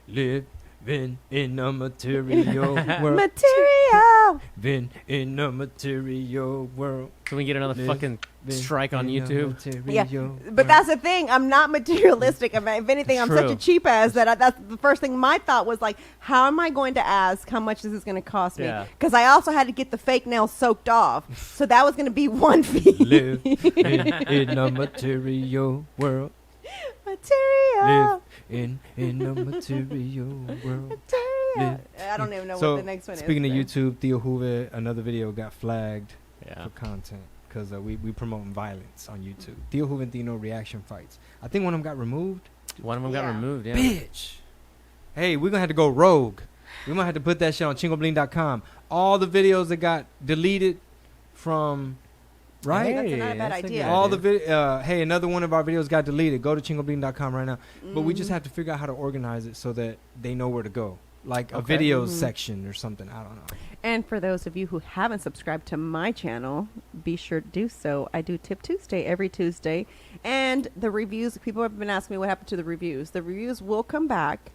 "Living in a Material World." material. Living in a material world. Can we get another Live fucking strike on in a YouTube? Yeah, material but world. that's the thing. I'm not materialistic. If anything, I'm such a True. cheap ass that that's the first thing my thought was like, how am I going to ask how much this is going to cost me? Yeah. Because I also had to get the fake nails soaked off, so that was going to be one fee. Live in a material world. Material. Live in a material world. Material. Live I don't even know So, what the next one speaking is. of YouTube, Theo Hoover, another video got flagged Yeah. for content because we promoting violence on YouTube. Theo Hoover and Dino reaction fights. I think one of them got removed. One of them got Yeah. removed, yeah. Bitch. Hey, we're going to have to go rogue. We might have to put that shit on chingobling.com. All the videos that got deleted from, right? That's not a bad that's a idea. good All the hey, another one of our videos got deleted. Go to chingobling.com right now. But we just Mhm. have to figure out how to organize it so that they know where to go. Like a Okay. videos Mhm. section or something. I don't know. And for those of you who haven't subscribed to my channel, be sure to do so. I do Tip Tuesday every Tuesday. And the reviews, people have been asking me what happened to the reviews. The reviews will come back.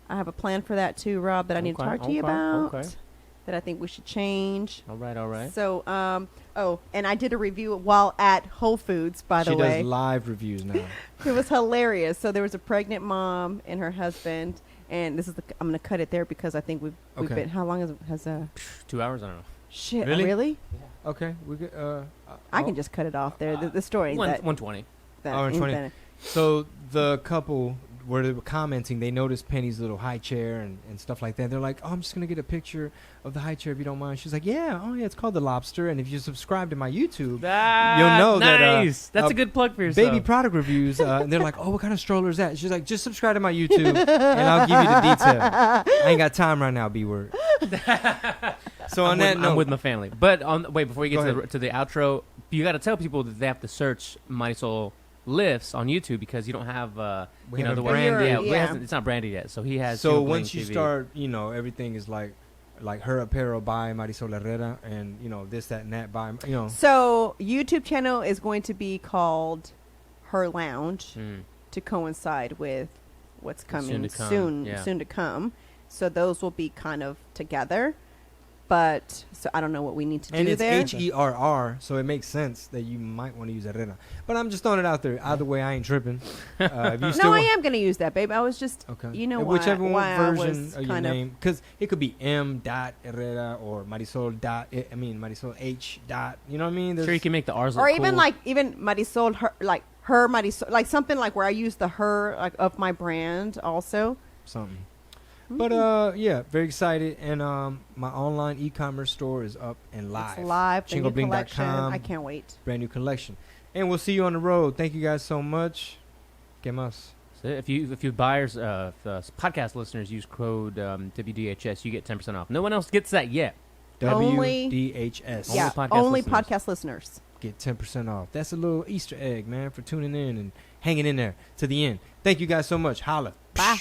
I have a plan for that too, Rob, that I need to Okay, talk to you okay, about. okay. That I think we should change. All right. So, and I did a review while at Whole Foods, by the She way. does live reviews now. It was hilarious. So there was a pregnant mom and her husband, and this is I'm going to cut it there because I think we've Okay. been. How long has 2 hours, I don't know. shit? Really? Really? Okay, we could. I can just cut it off there. The story ain't that 120. Hour and ain't 20. that- So the couple where they were commenting, they noticed Penny's little high chair and stuff like that. They're like, "Oh, I'm just gonna get a picture of the high chair if you don't mind." She's like, "Yeah, oh yeah, it's called the Lobster." And if you subscribe to my YouTube, you'll know that, nice. That's uh, a good plug for yourself. baby product reviews, and they're like, "Oh, what kind of stroller is that?" She's like, "Just subscribe to my YouTube, and I'll give you the detail." I ain't got time right now, B word. So on that note, I'm with my family. But wait, before you Go get ahead. to the outro, you got to tell people that they have to search Marisol Lifts on YouTube because you don't have We you know haven't the word. branded Yeah, it. it Yeah. hasn't- it's not branded yet. So he has. so Chingo Bling once you TV. start, everything is like her apparel by Marisol Herrera, and this, that, and that by So YouTube channel is going to be called Her Lounge Mm. to coincide with what's coming Soon to come, soon yeah. to come. So those will be kind of together. But so I don't know what we need to And do it's there. HERR, so it makes sense that you might want to use Herrera. But I'm just throwing it out there. Either way, I ain't tripping. If you still No, I want- am going to use that, babe. I was just, Okay. you know, And why, whichever why version I was of your kind of. name, because it could be M. Herrera or Marisol dot. I mean Marisol H. dot. You know what I mean? Sure, you can make the R's Or look even cool. like Marisol, her Marisol, like something like where I use the her like of my brand also. Something. But yeah, very excited, and my online e-commerce store is up and live. It's live. The new collection. Chingobling.com. I can't wait. Brand new collection, and we'll see you on the road. Thank you guys so much. Que más? So if you buyers, if the podcast listeners use code WDHS, you get 10% off. No one else gets that yet. Only- WDHS. Only Yeah, podcast only listeners. podcast listeners. Get 10% off. That's a little Easter egg, man, for tuning in and hanging in there to the end. Thank you guys so much. Holla. Bye.